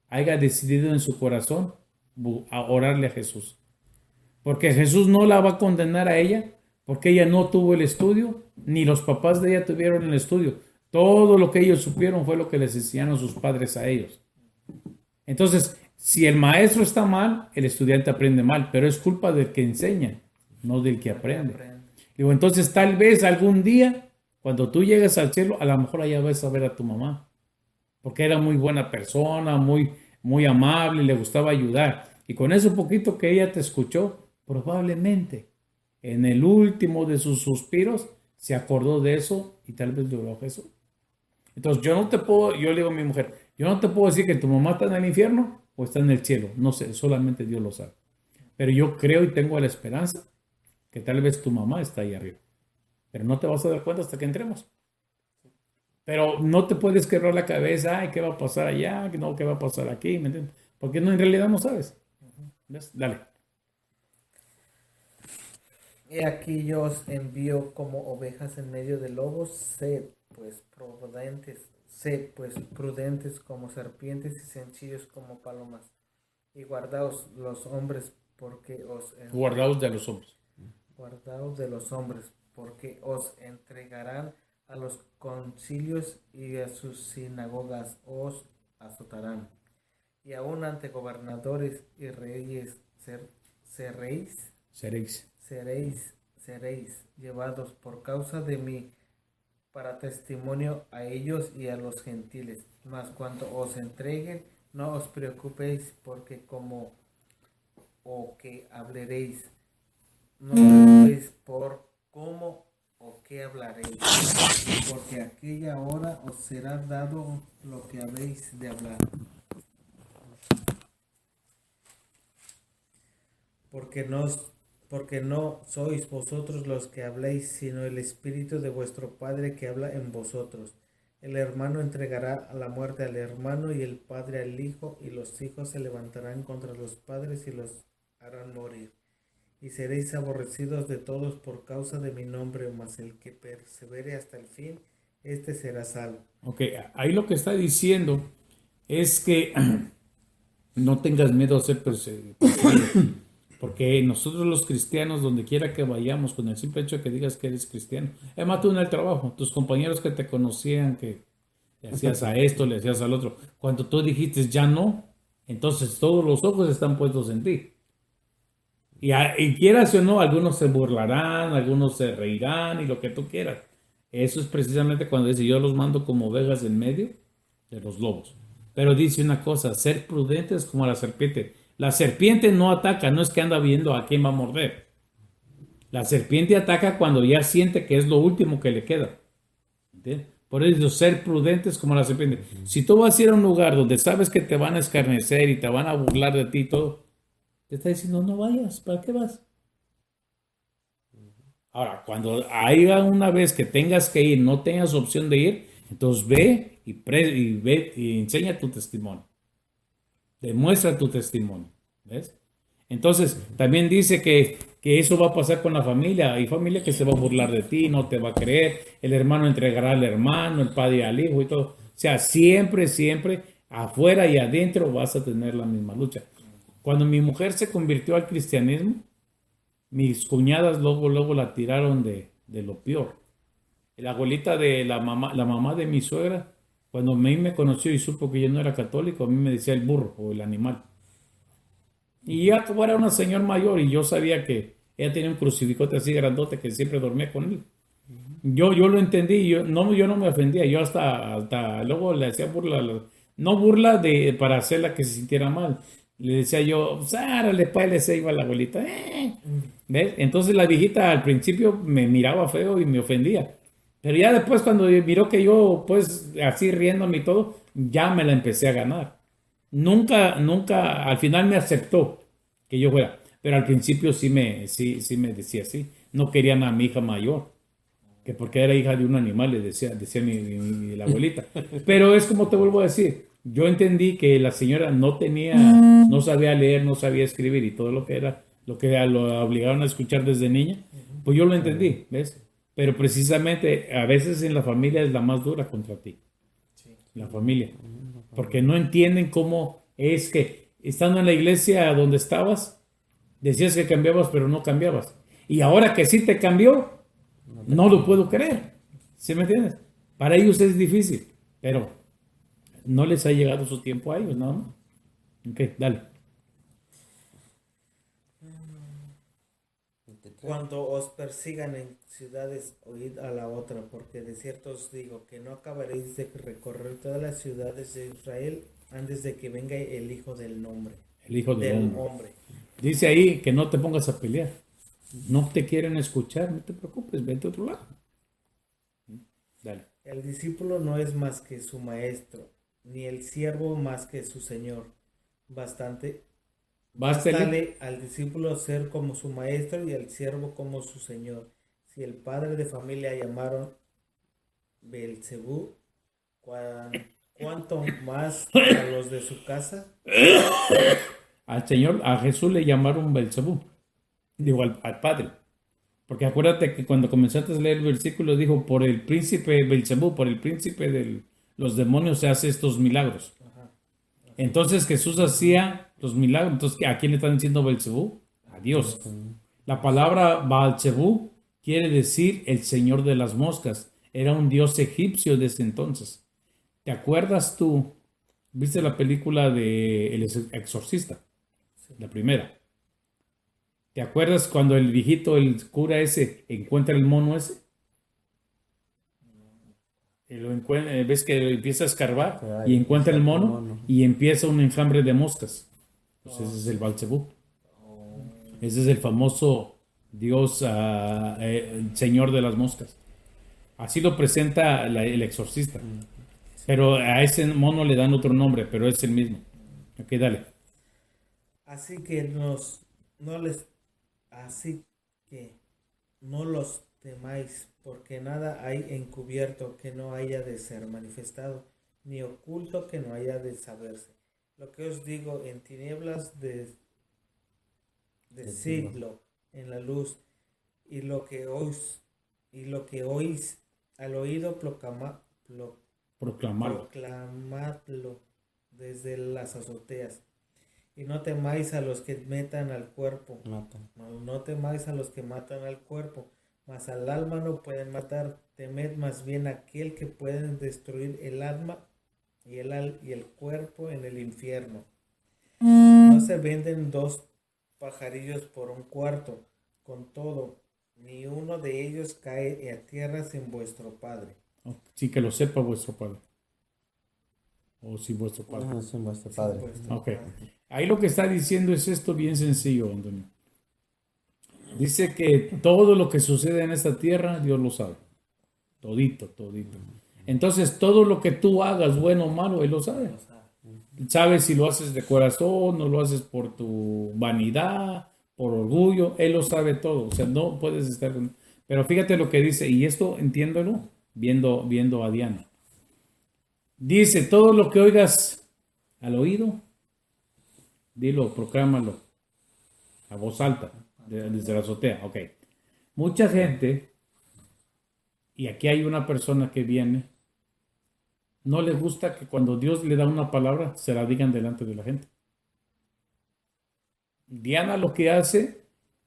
haya decidido en su corazón a orarle a Jesús. Porque Jesús no la va a condenar a ella, porque ella no tuvo el estudio, ni los papás de ella tuvieron el estudio. Todo lo que ellos supieron fue lo que les enseñaron sus padres a ellos. Entonces, si el maestro está mal, el estudiante aprende mal, pero es culpa del que enseña, no del que aprende. Digo, entonces tal vez algún día, cuando tú llegues al cielo, a lo mejor allá vas a ver a tu mamá, porque era muy buena persona, muy amable, le gustaba ayudar. Y con eso poquito que ella te escuchó, probablemente en el último de sus suspiros se acordó de eso y tal vez lloró a Jesús. Entonces yo le digo a mi mujer, yo no te puedo decir que tu mamá está en el infierno o está en el cielo, no sé, solamente Dios lo sabe. Pero yo creo y tengo la esperanza que tal vez tu mamá está ahí arriba. Pero no te vas a dar cuenta hasta que entremos. Pero no te puedes quebrar la cabeza, ay, ¿qué va a pasar allá? No, ¿qué va a pasar aquí? ¿Me entiendes? Porque no, en realidad no sabes. ¿Ves? Dale. He aquí yo os envío como ovejas en medio de lobos, sed pues prudentes como serpientes y sencillos como palomas. Y guardaos los hombres porque Guardaos de los hombres. guardaos de los hombres, porque os entregarán a los concilios y a sus sinagogas os azotarán. Y aún ante gobernadores y reyes seréis llevados por causa de mí para testimonio a ellos y a los gentiles. Mas cuando os entreguen, no os preocupéis porque como o que hablaréis, no os preocupéis por cómo o qué hablaréis, porque aquella hora os será dado lo que habéis de hablar. Porque no sois vosotros los que habléis, sino el Espíritu de vuestro Padre que habla en vosotros. El hermano entregará a la muerte al hermano y el padre al hijo, y los hijos se levantarán contra los padres y los harán morir. Y seréis aborrecidos de todos por causa de mi nombre, mas el que persevere hasta el fin, este será salvo. Ok, ahí lo que está diciendo es que no tengas miedo a ser perseguido. Porque nosotros los cristianos, donde quiera que vayamos, con el simple hecho de que digas que eres cristiano, además tú en el trabajo, tus compañeros que te conocían, que le hacías a esto, le hacías al otro, cuando tú dijiste ya no, entonces todos los ojos están puestos en ti. Y quieras o no, algunos se burlarán, algunos se reirán y lo que tú quieras. Eso es precisamente cuando dice, yo los mando como ovejas en medio de los lobos. Pero dice una cosa, ser prudentes como la serpiente. La serpiente no ataca, no es que anda viendo a quién va a morder. La serpiente ataca cuando ya siente que es lo último que le queda. ¿Entiendes? Por eso, ser prudentes como la serpiente. Si tú vas a ir a un lugar donde sabes que te van a escarnecer y te van a burlar de ti y todo, te está diciendo, no vayas, ¿para qué vas? Ahora, cuando haya una vez que tengas que ir, no tengas opción de ir, entonces ve y enseña tu testimonio. Demuestra tu testimonio. ¿Ves? Entonces, también dice que eso va a pasar con la familia. Hay familia que se va a burlar de ti, no te va a creer. El hermano entregará al hermano, el padre al hijo y todo. O sea, siempre, afuera y adentro vas a tener la misma lucha. Cuando mi mujer se convirtió al cristianismo, mis cuñadas luego la tiraron de lo peor. La abuelita de la mamá de mi suegra, cuando a mí me conoció y supo que yo no era católico, a mí me decía el burro o el animal. Y ya como era una señora mayor y yo sabía que ella tenía un crucifijote así grandote que siempre dormía conmigo. Yo lo entendí, yo no me ofendía, yo hasta luego le hacía burla, no burla para hacerla que se sintiera mal. Le decía yo, sárale, pues, se iba la abuelita. ¿Ves? Entonces la viejita al principio me miraba feo y me ofendía. Pero ya después cuando miró que yo, pues, así riéndome y todo, ya me la empecé a ganar. Nunca, al final me aceptó que yo fuera. Pero al principio sí me decía así. No querían a mi hija mayor, que porque era hija de un animal, le decía la abuelita. Pero es como te vuelvo a decir, yo entendí que la señora no sabía leer, no sabía escribir y todo lo que era, lo que lo obligaron a escuchar desde niña, pues yo lo entendí, ¿ves? Pero precisamente a veces en la familia es la más dura contra ti, la familia, porque no entienden cómo es que estando en la iglesia donde estabas, decías que cambiabas, pero no cambiabas. Y ahora que sí te cambió, no lo puedo creer. ¿Sí me entiendes? Para ellos es difícil, pero no les ha llegado su tiempo a ellos, ¿no? Ok, dale. Cuando os persigan en ciudades, oíd a la otra, porque de cierto os digo que no acabaréis de recorrer todas las ciudades de Israel antes de que venga el Hijo del Hombre. El hijo del Del hombre. hombre. Dice ahí que no te pongas a pelear. No te quieren escuchar, no te preocupes, vete a otro lado. Dale. El discípulo no es más que su maestro, ni el siervo más que su señor. Bástale al discípulo ser como su maestro y al siervo como su señor. Si el padre de familia llamaron Beelzebú, ¿cuánto más a los de su casa? A Jesús le llamaron Belzebú. Digo, al Padre. Porque acuérdate que cuando comenzaste a leer el versículo dijo, por el príncipe Belzebú, por el príncipe de los demonios se hace estos milagros. Ajá. Entonces Jesús hacía los milagros. Entonces, ¿a quién le están diciendo Belzebú? A Dios. La palabra Baalzebú quiere decir el señor de las moscas. Era un dios egipcio desde entonces. ¿Te acuerdas tú? ¿Viste la película de El Exorcista? La primera. ¿Te acuerdas cuando el viejito, el cura ese, encuentra el mono ese? Ves que empieza a escarbar y encuentra el mono y empieza un enjambre de moscas. Pues ese es el Baalzebú. Ese es el famoso dios, el señor de las moscas. Así lo presenta el exorcista. Pero a ese mono le dan otro nombre, pero es el mismo. Ok, dale. Así que no los temáis, porque nada hay encubierto que no haya de ser manifestado, ni oculto que no haya de saberse. Lo que os digo en tinieblas, decidlo en la luz, y lo que oís al oído, Proclamarlo. proclamadlo desde las azoteas. Y no temáis a los que metan al cuerpo. No temáis a los que matan al cuerpo, mas al alma no pueden matar. Temed más bien a aquel que puede destruir el alma y el cuerpo en el infierno. No se venden dos pajarillos por un cuarto. Con todo, ni uno de ellos cae a tierra sin vuestro Padre. Sin que lo sepa vuestro padre. O sin vuestro padre. No, sin vuestro Padre. Sin vuestro Ok. Padre. Ahí lo que está diciendo es esto bien sencillo, Antonio. Dice que todo lo que sucede en esta tierra, Dios lo sabe. Todito, todito. Entonces, todo lo que tú hagas, bueno o malo, Él lo sabe. Sabe si lo haces de corazón, no lo haces por tu vanidad, por orgullo, Él lo sabe todo. O sea, no puedes estar... Pero fíjate lo que dice, y esto entiéndelo viendo a Diana. Dice, todo lo que oigas al oído, dilo, proclámalo a voz alta, desde la azotea. Ok. Mucha gente, y aquí hay una persona que viene, no le gusta que cuando Dios le da una palabra, se la digan delante de la gente. Diana lo que hace,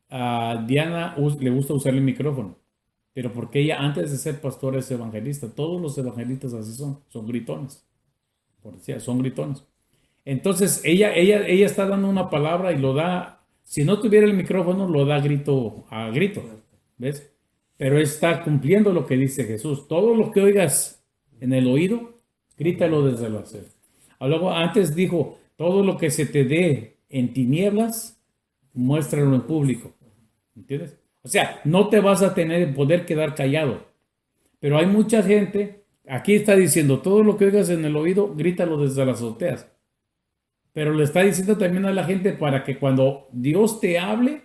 a Diana le gusta usar el micrófono, pero porque ella antes de ser pastora es evangelista. Todos los evangelistas así son gritones, por decir, son gritones. Entonces ella está dando una palabra y lo da, si no tuviera el micrófono, lo da grito a grito, ¿ves? Pero está cumpliendo lo que dice Jesús. Todo lo que oigas en el oído, grítalo desde la sed. Luego antes dijo, todo lo que se te dé en tinieblas, muéstralo en público. ¿Entiendes? O sea, no te vas a poder quedar callado. Pero hay mucha gente, aquí está diciendo, todo lo que oigas en el oído, grítalo desde las azoteas. Pero le está diciendo también a la gente para que cuando Dios te hable,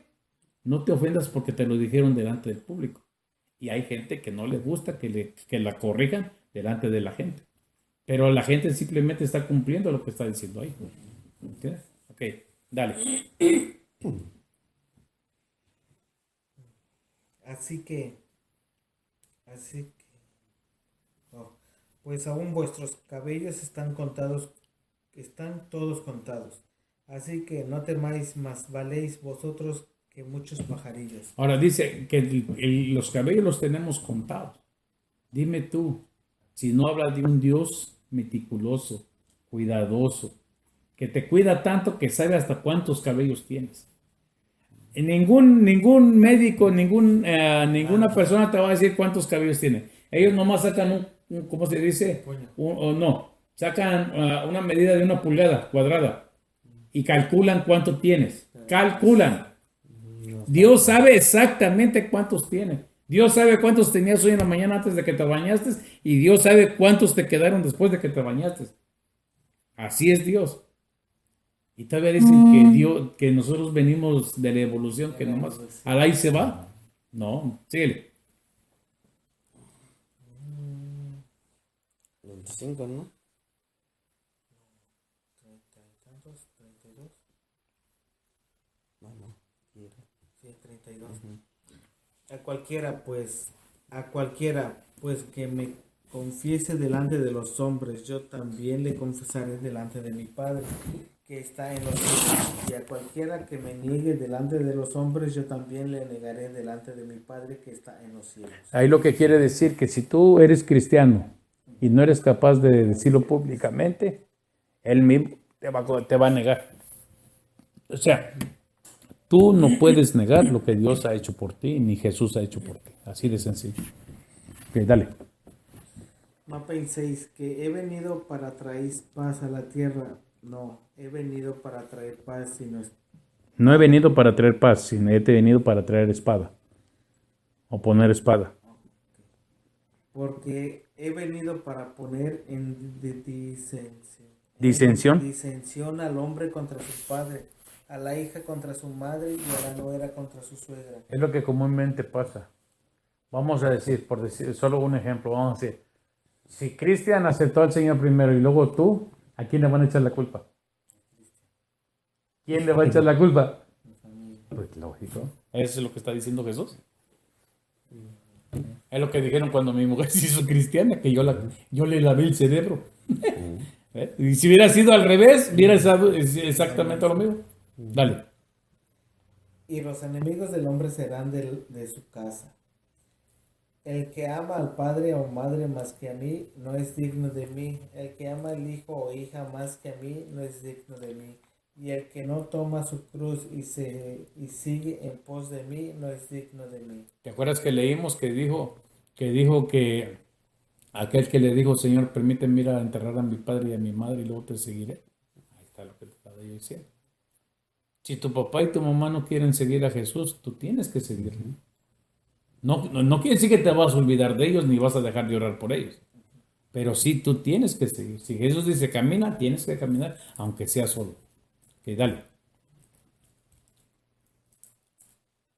no te ofendas porque te lo dijeron delante del público. Y hay gente que no le gusta que la corrijan delante de la gente. Pero la gente simplemente está cumpliendo lo que está diciendo ahí. ¿Ok? Ok, dale. Así que, oh, pues aún vuestros cabellos están contados, están todos contados. Así que no temáis, más valéis vosotros que muchos pajarillos. Ahora dice que los cabellos los tenemos contados. Dime tú, si no habla de un Dios meticuloso, cuidadoso, que te cuida tanto que sabe hasta cuántos cabellos tienes. Ningún médico, ninguna persona te va a decir cuántos cabellos tiene. Ellos nomás sacan ¿cómo se dice? O no, sacan una medida de 1 pulgada cuadrada y calculan cuánto tienes. Calculan. Dios sabe exactamente cuántos tiene. Dios sabe cuántos tenías hoy en la mañana antes de que te bañaste y Dios sabe cuántos te quedaron después de que te bañaste. Así es Dios. Y todavía dicen que Dios, que nosotros venimos de la evolución, que nomás al ahí se va. No, síguele. 25, ¿no? 32. Bueno, Sí, 32. A cualquiera, pues que me confiese delante de los hombres, yo también le confesaré delante de mi Padre que está en los cielos. Y a cualquiera que me niegue delante de los hombres, yo también le negaré delante de mi Padre que está en los cielos. Ahí lo que quiere decir que si tú eres cristiano y no eres capaz de decirlo públicamente, él mismo te va a negar. O sea, tú no puedes negar lo que Dios ha hecho por ti, ni Jesús ha hecho por ti. Así de sencillo. Ok, dale. No penséis que he venido para traer paz a la tierra. No, he venido para traer paz, sino No he venido para traer paz, sino he venido para traer espada. O poner espada. porque he venido para poner en ¿Disensión? disensión al hombre contra su padre, a la hija contra su madre y a la nuera contra su suegra. Es lo que comúnmente pasa. Vamos a decir, por decir solo un ejemplo, vamos a decir, si Cristian aceptó al Señor primero y luego tú, ¿a quién le van a echar la culpa? ¿Quién le va a echar la culpa? Pues lógico. Eso es lo que está diciendo Jesús. Es lo que dijeron cuando mi mujer se hizo cristiana, que yo le lavé el cerebro. Y si hubiera sido al revés, hubiera sido exactamente lo mismo. Dale. Y los enemigos del hombre serán de su casa. El que ama al padre o madre más que a mí no es digno de mí. El que ama al hijo o hija más que a mí no es digno de mí. Y el que no toma su cruz y sigue en pos de mí no es digno de mí. ¿Te acuerdas que leímos que dijo que aquel que le dijo, Señor, permíteme ir a enterrar a mi padre y a mi madre y luego te seguiré? Ahí está lo que te estaba yo diciendo. Si tu papá y tu mamá no quieren seguir a Jesús, tú tienes que seguirlo. No quiere decir que te vas a olvidar de ellos ni vas a dejar de orar por ellos. Pero sí, tú tienes que seguir. Si Jesús dice camina, tienes que caminar, aunque sea solo. Ok, dale.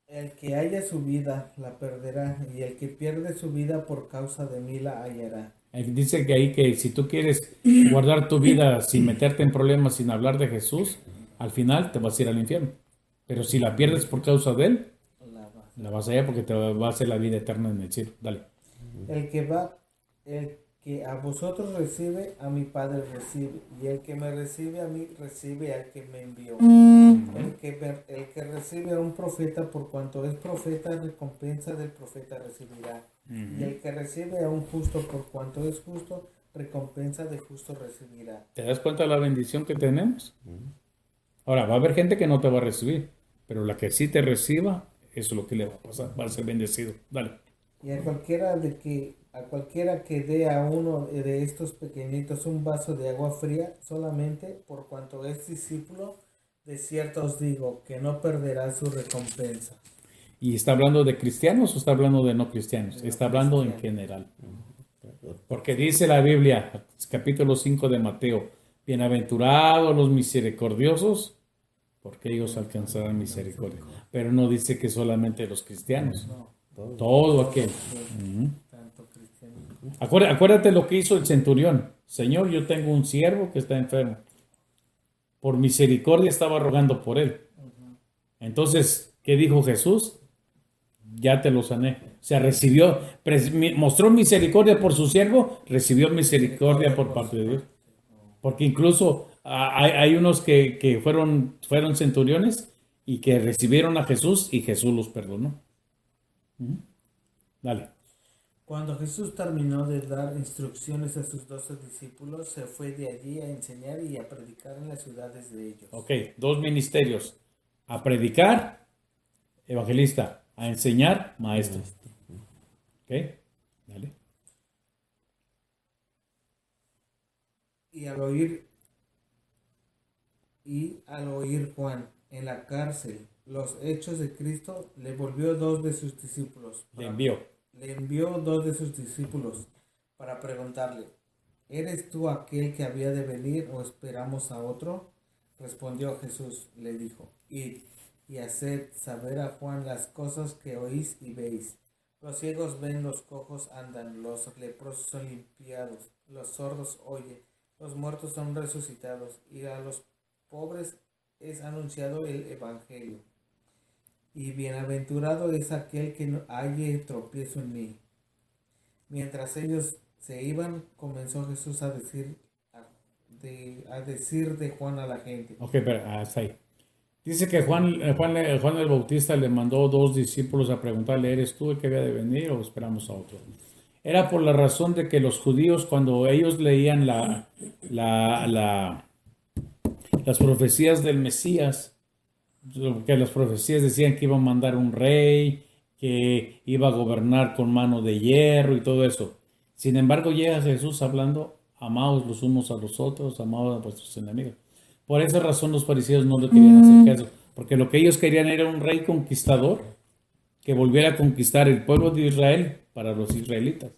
El que haya su vida la perderá, y el que pierde su vida por causa de mí la hallará. Dice que ahí que si tú quieres guardar tu vida sin meterte en problemas, sin hablar de Jesús, al final te vas a ir al infierno. Pero si la pierdes por causa de Él, la vas a hallar porque te va a hacer la vida eterna en el cielo. Dale. El que a vosotros recibe, a mi Padre recibe, y el que me recibe a mí, recibe al que me envió. El que recibe a un profeta, por cuanto es profeta, recompensa del profeta recibirá. Y el que recibe a un justo, por cuanto es justo, recompensa de justo recibirá. ¿Te das cuenta de la bendición que tenemos? Ahora, va a haber gente que no te va a recibir, pero la que sí te reciba, eso es lo que le va a pasar, va a ser bendecido. Dale. Y a cualquiera que dé a uno de estos pequeñitos un vaso de agua fría, solamente por cuanto es discípulo, de cierto os digo que no perderá su recompensa. ¿Y está hablando de cristianos o está hablando de no cristianos? Está hablando en general. Porque dice la Biblia, capítulo 5 de Mateo, bienaventurados los misericordiosos, porque ellos alcanzarán misericordia. Pero no dice que solamente los cristianos. Todo aquel. Tanto cristiano. Acuérdate lo que hizo el centurión. Señor, yo tengo un siervo que está enfermo. Por misericordia estaba rogando por él. Entonces, ¿qué dijo Jesús? Ya te lo sané. O sea, mostró misericordia por su siervo, recibió misericordia por parte de Dios. Porque incluso hay unos que fueron centuriones y que recibieron a Jesús y Jesús los perdonó. Dale. Cuando Jesús terminó de dar instrucciones a sus 12 discípulos, se fue de allí a enseñar y a predicar en las ciudades de ellos. Ok, dos ministerios. A predicar, evangelista. A enseñar, maestro. Ok, dale. Y al oír Juan en la cárcel los hechos de Cristo, le envió dos de sus discípulos para preguntarle: ¿eres tú aquel que había de venir o esperamos a otro? Respondió Jesús, le dijo: id y haced saber a Juan las cosas que oís y veis. Los ciegos ven, los cojos andan, los leprosos son limpiados, los sordos oyen, los muertos son resucitados, y a los pobres es anunciado el evangelio. Y bienaventurado es aquel que no halle tropiezo en mí. Mientras ellos se iban, comenzó Jesús a decir de Juan a la gente. Ok, pero hasta ahí. Dice que Juan el Bautista le mandó dos discípulos a preguntarle: ¿eres tú el que había de venir o esperamos a otro? Era por la razón de que los judíos, cuando ellos leían las profecías del Mesías, que las profecías decían que iba a mandar un rey, que iba a gobernar con mano de hierro y todo eso. Sin embargo, llega Jesús hablando: amaos los unos a los otros, amaos a vuestros enemigos. Por esa razón los fariseos no le querían hacer caso, porque lo que ellos querían era un rey conquistador que volviera a conquistar el pueblo de Israel para los israelitas.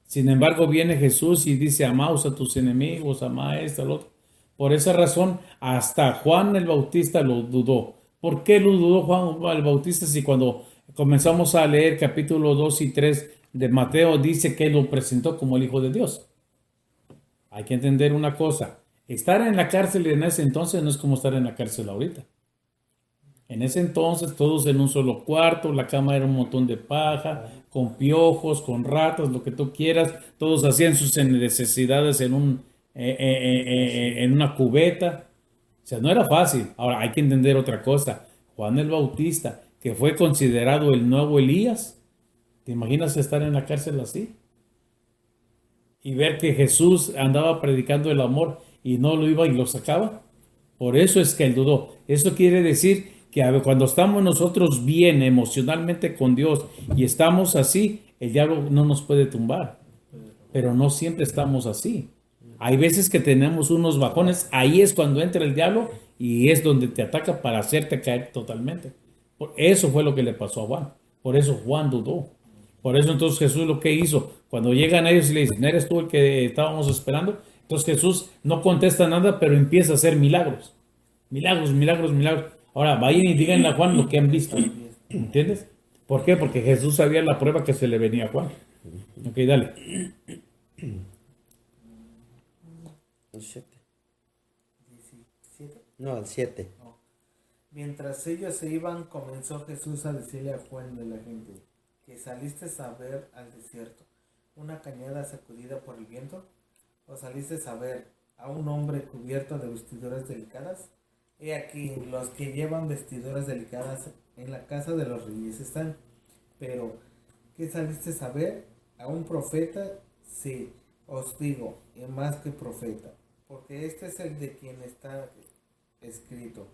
Sin embargo, viene Jesús y dice: amaos a tus enemigos, ama a esto, al otro. Por esa razón, hasta Juan el Bautista lo dudó. ¿Por qué lo dudó Juan el Bautista si cuando comenzamos a leer capítulo 2 y 3 de Mateo dice que lo presentó como el Hijo de Dios? Hay que entender una cosa. Estar en la cárcel en ese entonces no es como estar en la cárcel ahorita. En ese entonces todos en un solo cuarto, la cama era un montón de paja, con piojos, con ratas, lo que tú quieras. Todos hacían sus necesidades en una cubeta. O sea, no era fácil. Ahora hay que entender otra cosa. Juan el Bautista, que fue considerado el nuevo Elías, ¿te imaginas estar en la cárcel así? Y ver que Jesús andaba predicando el amor y no lo iba y lo sacaba. Por eso es que él dudó. Eso quiere decir que cuando estamos nosotros bien emocionalmente con Dios y estamos así, el diablo no nos puede tumbar. Pero no siempre estamos así. Hay veces que tenemos unos bajones, ahí es cuando entra el diablo y es donde te ataca para hacerte caer totalmente. Eso fue lo que le pasó a Juan. Por eso Juan dudó. Por eso entonces Jesús lo que hizo, cuando llegan ellos y le dicen: ¿eres tú el que estábamos esperando? Entonces Jesús no contesta nada, pero empieza a hacer milagros. Milagros, milagros, milagros. Ahora vayan y díganle a Juan lo que han visto. ¿Entiendes? ¿Por qué? Porque Jesús sabía la prueba que se le venía a Juan. Ok, dale. El 7. 17. No, el 7. Mientras ellos se iban, comenzó Jesús a decirle a Juan de la gente: ¿que saliste a ver al desierto una cañada sacudida por el viento? ¿O saliste a ver a un hombre cubierto de vestiduras delicadas? He aquí, los que llevan vestiduras delicadas en la casa de los reyes están. Pero, ¿qué saliste a ver? ¿A un profeta? Sí, os digo, y más que profeta, porque este es el de quien está escrito: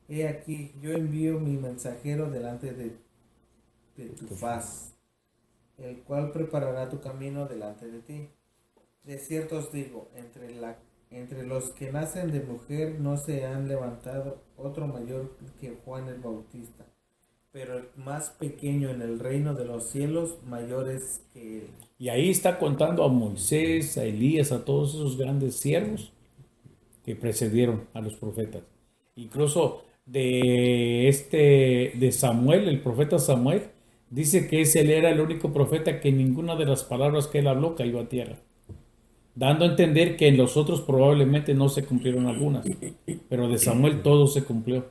he aquí, yo envío mi mensajero delante de tu faz, el cual preparará tu camino delante de ti. De cierto os digo, entre los que nacen de mujer no se han levantado otro mayor que Juan el Bautista, pero el más pequeño en el reino de los cielos mayor es que él. Y ahí está contando a Moisés, a Elías, a todos esos grandes siervos que precedieron a los profetas. Incluso de Samuel, el profeta Samuel, Dice que él era el único profeta que ninguna de las palabras que él habló cayó a tierra, dando a entender que en los otros probablemente no se cumplieron algunas, pero de Samuel todo se cumplió.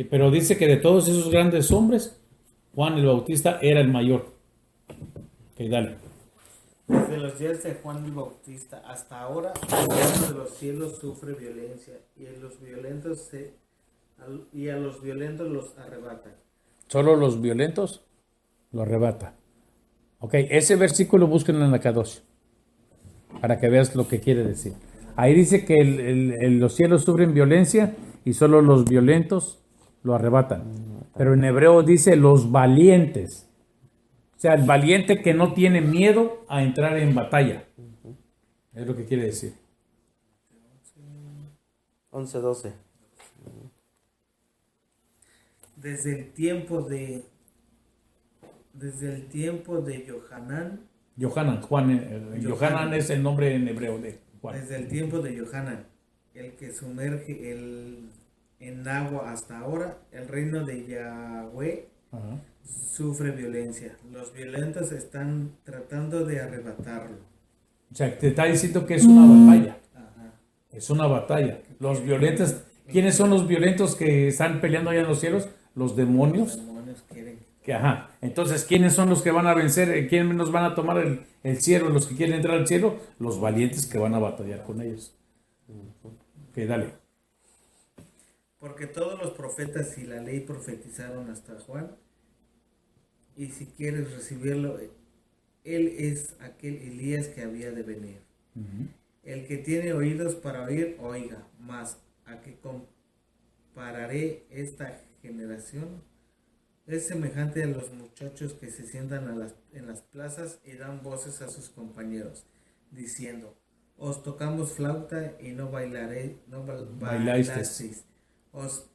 Pero dice que de todos esos grandes hombres, Juan el Bautista era el mayor. Ok, dale. Desde los días de Juan el Bautista hasta ahora, el reino de los cielos sufre violencia y a los violentos los arrebata. Solo los violentos lo arrebata. Ok, ese versículo búsquenlo en la K2 para que veas lo que quiere decir. Ahí dice que los cielos sufren violencia y solo los violentos lo arrebatan. Pero en hebreo dice los valientes. O sea, el valiente que no tiene miedo a entrar en batalla. Es lo que quiere decir. 11:12. Desde el tiempo de Johanán, Johanan es el nombre en hebreo de Juan. desde el tiempo de Johanán, el que sumerge en agua hasta ahora, el reino de Yahweh Ajá. sufre violencia. Los violentos están tratando de arrebatarlo. O sea, te está diciendo que es una batalla. Ajá. Es una batalla. Los violentos, ¿quiénes son los violentos que están peleando allá en los cielos? Los Los demonios. demonios quieren. Ajá. Entonces, ¿quiénes son los que van a vencer? ¿Quiénes nos van a tomar el cielo? Los que quieren entrar al cielo, los valientes que van a batallar con ellos. Ok, dale. Porque todos los profetas y la ley profetizaron hasta Juan. Y si quieres recibirlo, él es aquel Elías que había de venir. El que tiene oídos para oír, oiga. Mas a que compararé esta generación, es semejante a los muchachos que se sientan en las plazas y dan voces a sus compañeros, diciendo: os tocamos flauta y no bailasteis. Os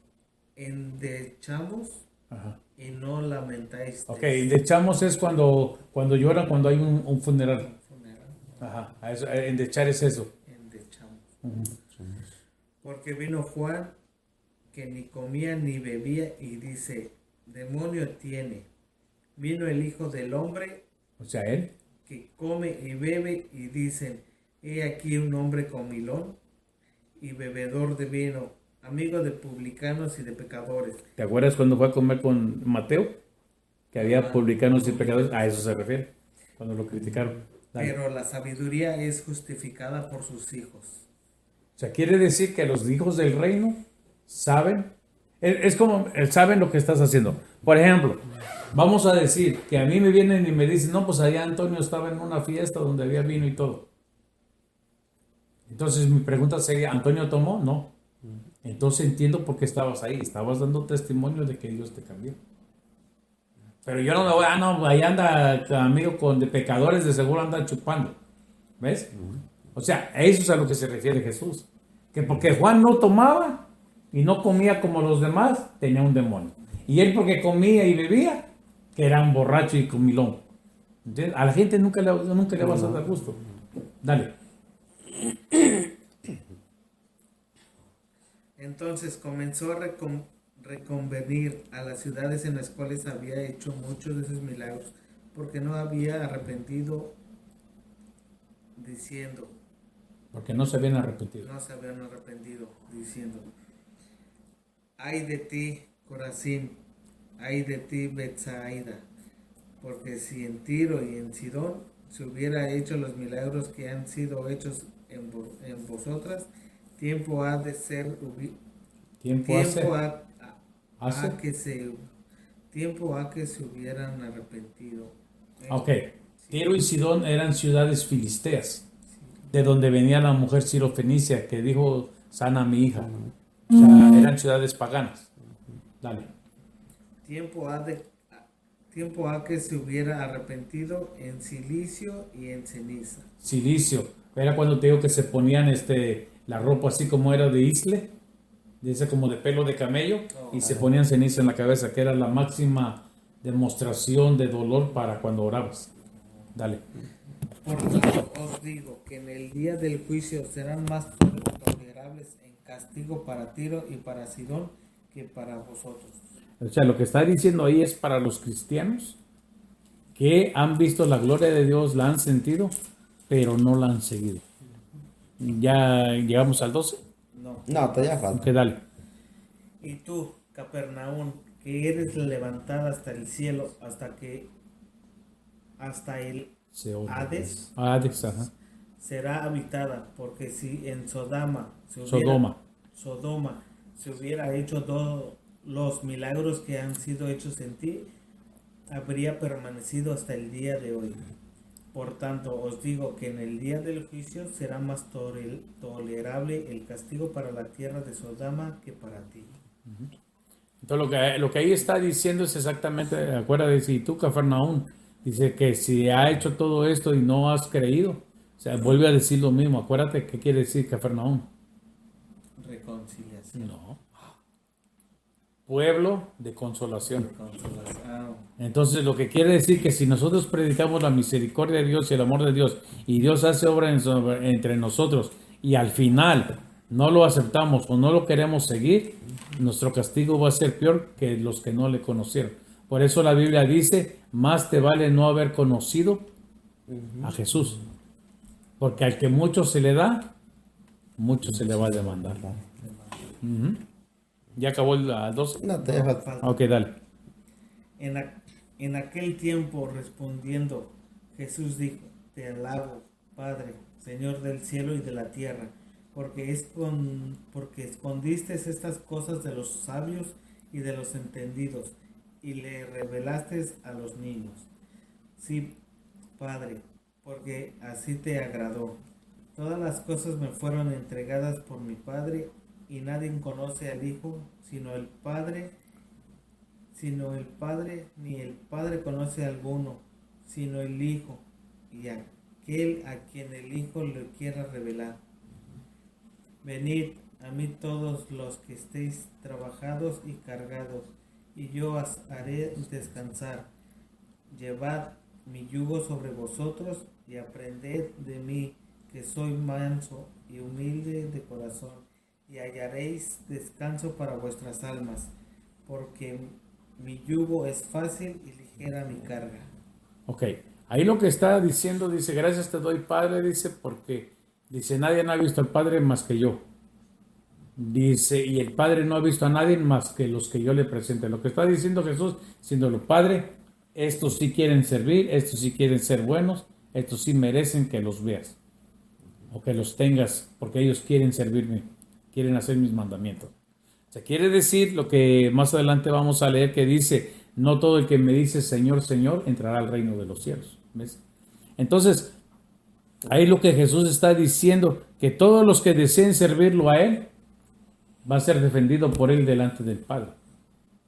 endechamos Ajá. y no lamentáis. Ok, de echamos es cuando lloran, cuando hay un funeral. Ajá, endechar es eso. Endechamos. Porque vino Juan, que ni comía ni bebía, y dice: demonio tiene. Vino el Hijo del Hombre, O sea, él. que come y bebe, y dicen: he aquí un hombre comilón y bebedor de vino, amigo de publicanos y de pecadores. ¿Te acuerdas cuando fue a comer con Mateo? Que había publicanos y pecadores. A eso se refiere. Cuando lo criticaron. Dale. Pero la sabiduría es justificada por sus hijos. O sea, quiere decir que los hijos del reino saben. Es como saben lo que estás haciendo. Por ejemplo, vamos a decir que a mí me vienen y me dicen: no, pues allá Antonio estaba en una fiesta donde había vino y todo. Entonces mi pregunta sería: ¿Antonio tomó? No. Entonces entiendo por qué estabas ahí. Estabas dando testimonio de que Dios te cambió. Pero yo no me voy, no, ahí anda amigo de pecadores, de seguro anda chupando. ¿Ves? O sea, a eso es a lo que se refiere Jesús. Que porque Juan no tomaba y no comía como los demás, tenía un demonio. Y él porque comía y bebía, que era un borracho y comilón. ¿Entiendes? A la gente nunca le vas a dar gusto. Dale. Entonces comenzó a reconvenir a las ciudades en las cuales había hecho muchos de esos milagros, porque no había arrepentido, diciendo, Porque no se habían arrepentido. diciendo: ay de ti, Corazín, ay de ti, Betsaida, porque si en Tiro y en Sidón se hubiera hecho los milagros que han sido hechos en vosotras, tiempo ha de ser Tiempo hace. tiempo a que se hubieran arrepentido. Ok. Tiro y Sidón eran ciudades filisteas, de donde venía la mujer sirofenicia que dijo: sana mi hija. O sea, eran ciudades paganas. Dale. Tiempo a que se hubiera arrepentido en silicio y en ceniza. Silicio. Era cuando te digo que se ponían la ropa así como era de isle, de ese como de pelo de camello, y se ponían ceniza en la cabeza, que era la máxima demostración de dolor para cuando orabas. Dale. Por tanto os digo que en el día del juicio serán más tolerables en castigo para Tiro y para Sidón que para vosotros. O sea, lo que está diciendo ahí es para los cristianos que han visto la gloria de Dios, la han sentido, pero no la han seguido. Ya llegamos al 12. No. No, todavía Ok, falta. dale. Y tú, Capernaum, que eres levantada hasta el cielo, hasta el Seol. Hades, Hades, ajá. será habitada, porque si en Sodoma se hubiera hecho todos los milagros que han sido hechos en ti, habría permanecido hasta el día de hoy. Por tanto, os digo que en el día del juicio será más tolerable el castigo para la tierra de Sodoma que para ti. Entonces lo que ahí está diciendo es exactamente, acuérdate, si tú, Cafarnaún, dice que si ha hecho todo esto y no has creído, o sea, vuelve a decir lo mismo. Acuérdate qué quiere decir Cafarnaún. Reconciliación. No. Pueblo de consolación. Consolación. Entonces lo que quiere decir que si nosotros predicamos la misericordia de Dios y el amor de Dios y Dios hace obra entre nosotros y al final no lo aceptamos o no lo queremos seguir, nuestro castigo va a ser peor que los que no le conocieron. Por eso la Biblia dice, más te vale no haber conocido a Jesús. Porque al que mucho se le da, mucho se le va a demandar. Ujú. ¿Ya acabó el 12? No, todavía falta. Falta. Ok, dale. En aquel tiempo respondiendo, Jesús dijo, te alabo, Padre, Señor del cielo y de la tierra, porque escondiste estas cosas de los sabios y de los entendidos, y le revelaste a los niños. Sí, Padre, porque así te agradó. Todas las cosas me fueron entregadas por mi Padre, y nadie conoce al Hijo sino el Padre, ni el Padre conoce a alguno, sino el Hijo, y aquel a quien el Hijo le quiera revelar. Venid a mí todos los que estéis trabajados y cargados, y yo os haré descansar. Llevad mi yugo sobre vosotros y aprended de mí, que soy manso y humilde de corazón, y hallaréis descanso para vuestras almas, porque mi yugo es fácil y ligera mi carga. Ok, ahí lo que está diciendo, dice, gracias te doy, Padre, dice, porque, dice, nadie ha visto al Padre más que yo. Dice, y el Padre no ha visto a nadie más que los que yo le presente. Lo que está diciendo Jesús, diciéndolo, Padre, estos sí quieren servir, estos sí quieren ser buenos, estos sí merecen que los veas, o que los tengas, porque ellos quieren servirme, quieren hacer mis mandamientos. O sea, quiere decir lo que más adelante vamos a leer, que dice, no todo el que me dice Señor, Señor, entrará al reino de los cielos. ¿Ves? Entonces, ahí lo que Jesús está diciendo, que todos los que deseen servirlo a Él, va a ser defendido por Él delante del Padre.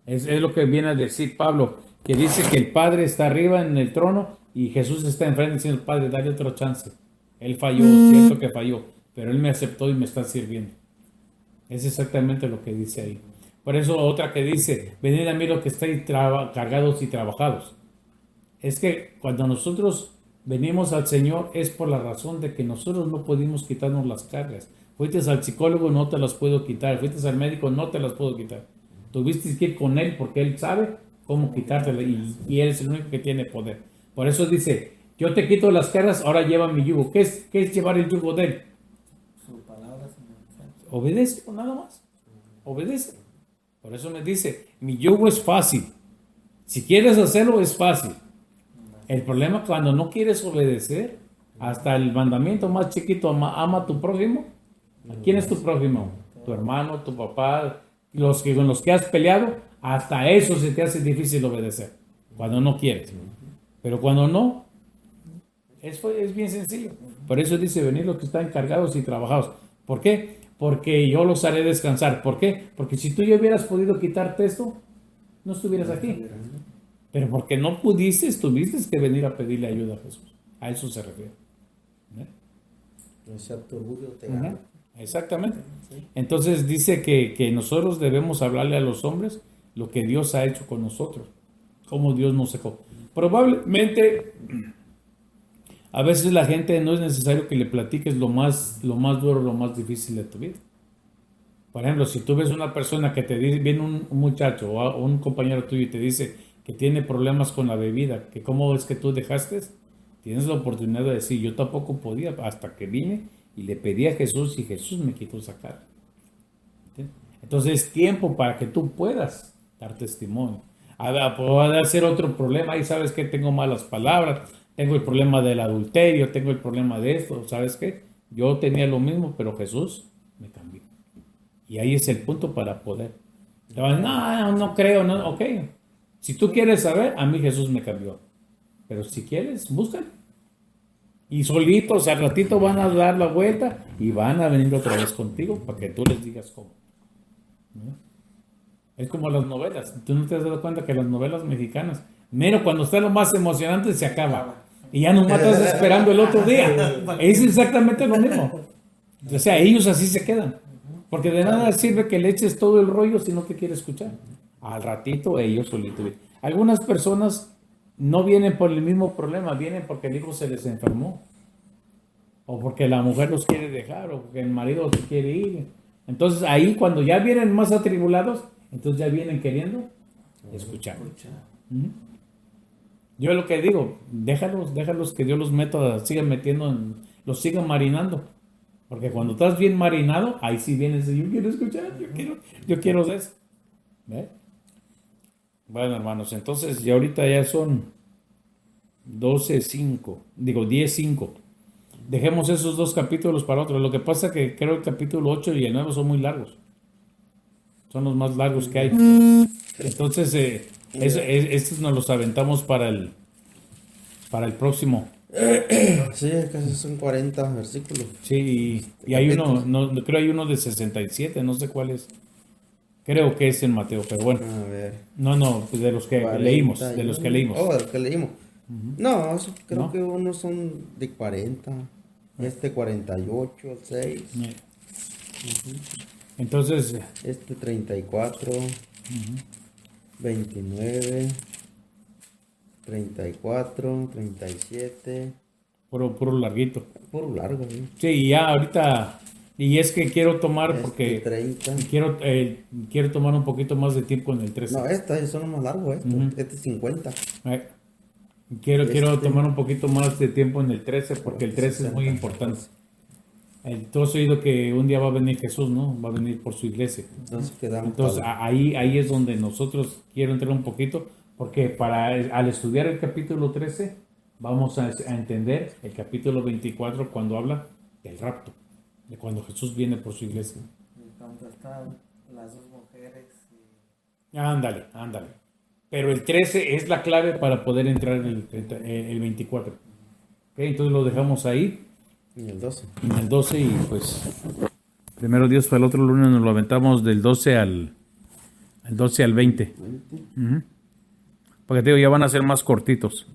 Es lo que viene a decir Pablo, que dice que el Padre está arriba en el trono y Jesús está enfrente diciendo, Padre, dale otro chance. Él falló, cierto que falló, pero Él me aceptó y me está sirviendo. Es exactamente lo que dice ahí. Por eso otra que dice, venid a mí los que estáis cargados y trabajados. Es que cuando nosotros venimos al Señor es por la razón de que nosotros no pudimos quitarnos las cargas. Fuiste al psicólogo, no te las puedo quitar. Fuiste al médico, no te las puedo quitar. Tuviste que ir con Él porque Él sabe cómo quitártelas y Él es el único que tiene poder. Por eso dice, yo te quito las cargas, ahora lleva mi yugo. ¿Qué es llevar el yugo de Él? Su palabra se me Obedece, nada más. Obedece. Por eso me dice, mi yugo es fácil. Si quieres hacerlo, es fácil. El problema es cuando no quieres obedecer, hasta el mandamiento más chiquito, ama a tu prójimo. ¿Quién es tu prójimo? Tu hermano, tu papá, con los que has peleado, hasta eso se te hace difícil obedecer, cuando no quieres. Pero cuando no, es bien sencillo. Por eso dice, venid los que están cargados y trabajados. ¿Por qué? Porque yo los haré descansar. ¿Por qué? Porque si tú ya hubieras podido quitarte esto, no estuvieras aquí. Pero porque no pudiste, tuviste que venir a pedirle ayuda a Jesús. A eso se refiere. No sea tu orgullo te Ajá, gana. exactamente. Entonces dice que nosotros debemos hablarle a los hombres lo que Dios ha hecho con nosotros. Cómo Dios nos sacó. Probablemente a veces la gente no es necesario que le platiques lo más duro, lo más difícil de tu vida. Por ejemplo, si tú ves una persona que te dice, viene un muchacho o un compañero tuyo y te dice que tiene problemas con la bebida, que cómo es que tú dejaste, tienes la oportunidad de decir, yo tampoco podía hasta que vine y le pedí a Jesús y Jesús me quitó esa carga. ¿Entiendes? Entonces es tiempo para que tú puedas dar testimonio. A ver, puede ser otro problema, y sabes que tengo malas palabras, tengo el problema del adulterio, tengo el problema de esto, ¿sabes qué? Yo tenía lo mismo, pero Jesús me cambió. Y ahí es el punto para poder. No, no creo, no, ok. Si tú quieres saber, a mí Jesús me cambió. Pero si quieres, búscalo. Y solitos al ratito van a dar la vuelta y van a venir otra vez contigo para que tú les digas cómo. ¿no? Es como las novelas. Tú no te has dado cuenta que las novelas mexicanas, mero cuando está lo más emocionante, se acaba. Y ya nomás estás esperando el otro día. Es exactamente lo mismo. O sea, ellos así se quedan. Porque de nada sirve que le eches todo el rollo si no te quiere escuchar. Al ratito ellos solitos. Algunas personas no vienen por el mismo problema, vienen porque el hijo se les enfermó. O porque la mujer los quiere dejar, o porque el marido se quiere ir. Entonces ahí cuando ya vienen más atribulados, entonces ya vienen queriendo escuchar. ¿Mm? Yo lo que digo, déjalos que Dios los meta, sigan metiendo, los sigan marinando. Porque cuando estás bien marinado, ahí sí vienes y yo quiero escuchar, yo quiero de eso. ¿Ve? Bueno, hermanos, entonces ya ahorita ya son 10:05. Dejemos esos dos capítulos para otro. Lo que pasa es que creo el capítulo 8 y el 9 son muy largos. Son los más largos que hay. Entonces, estos nos los aventamos para el próximo. Sí, casi son 40 versículos. Sí, y hay uno, creo hay uno de 67, no sé cuál es. Creo que es en Mateo, pero bueno. A ver. No, pues de los que leímos, de los que leímos. Oh, de los que leímos. No, creo ¿No? que unos son de 40, 48, 6, Entonces, 34, 29, 34, 37, puro larguito. puro largo, ¿sí? Sí, y ya ahorita, y es que quiero tomar, porque 30. quiero tomar un poquito más de tiempo en el 13. No, estas son los más largos, este es 50. Quiero tomar un poquito más de tiempo en el 13, porque el 13 es muy importante. Tú has oído que un día va a venir Jesús, ¿no? Va a venir por su iglesia. Entonces quedamos. Entonces ahí es donde nosotros quiero entrar un poquito, porque al estudiar el capítulo 13 vamos a entender el capítulo 24 cuando habla del rapto, de cuando Jesús viene por su iglesia. Cuando están las dos mujeres. Ándale. Pero el 13 es la clave para poder entrar el 24. ¿Okay? Entonces lo dejamos ahí. En el 12. En el 12 y pues primero Dios, para el otro lunes nos lo aventamos del 12 al 20. Porque te digo, ya van a ser más cortitos.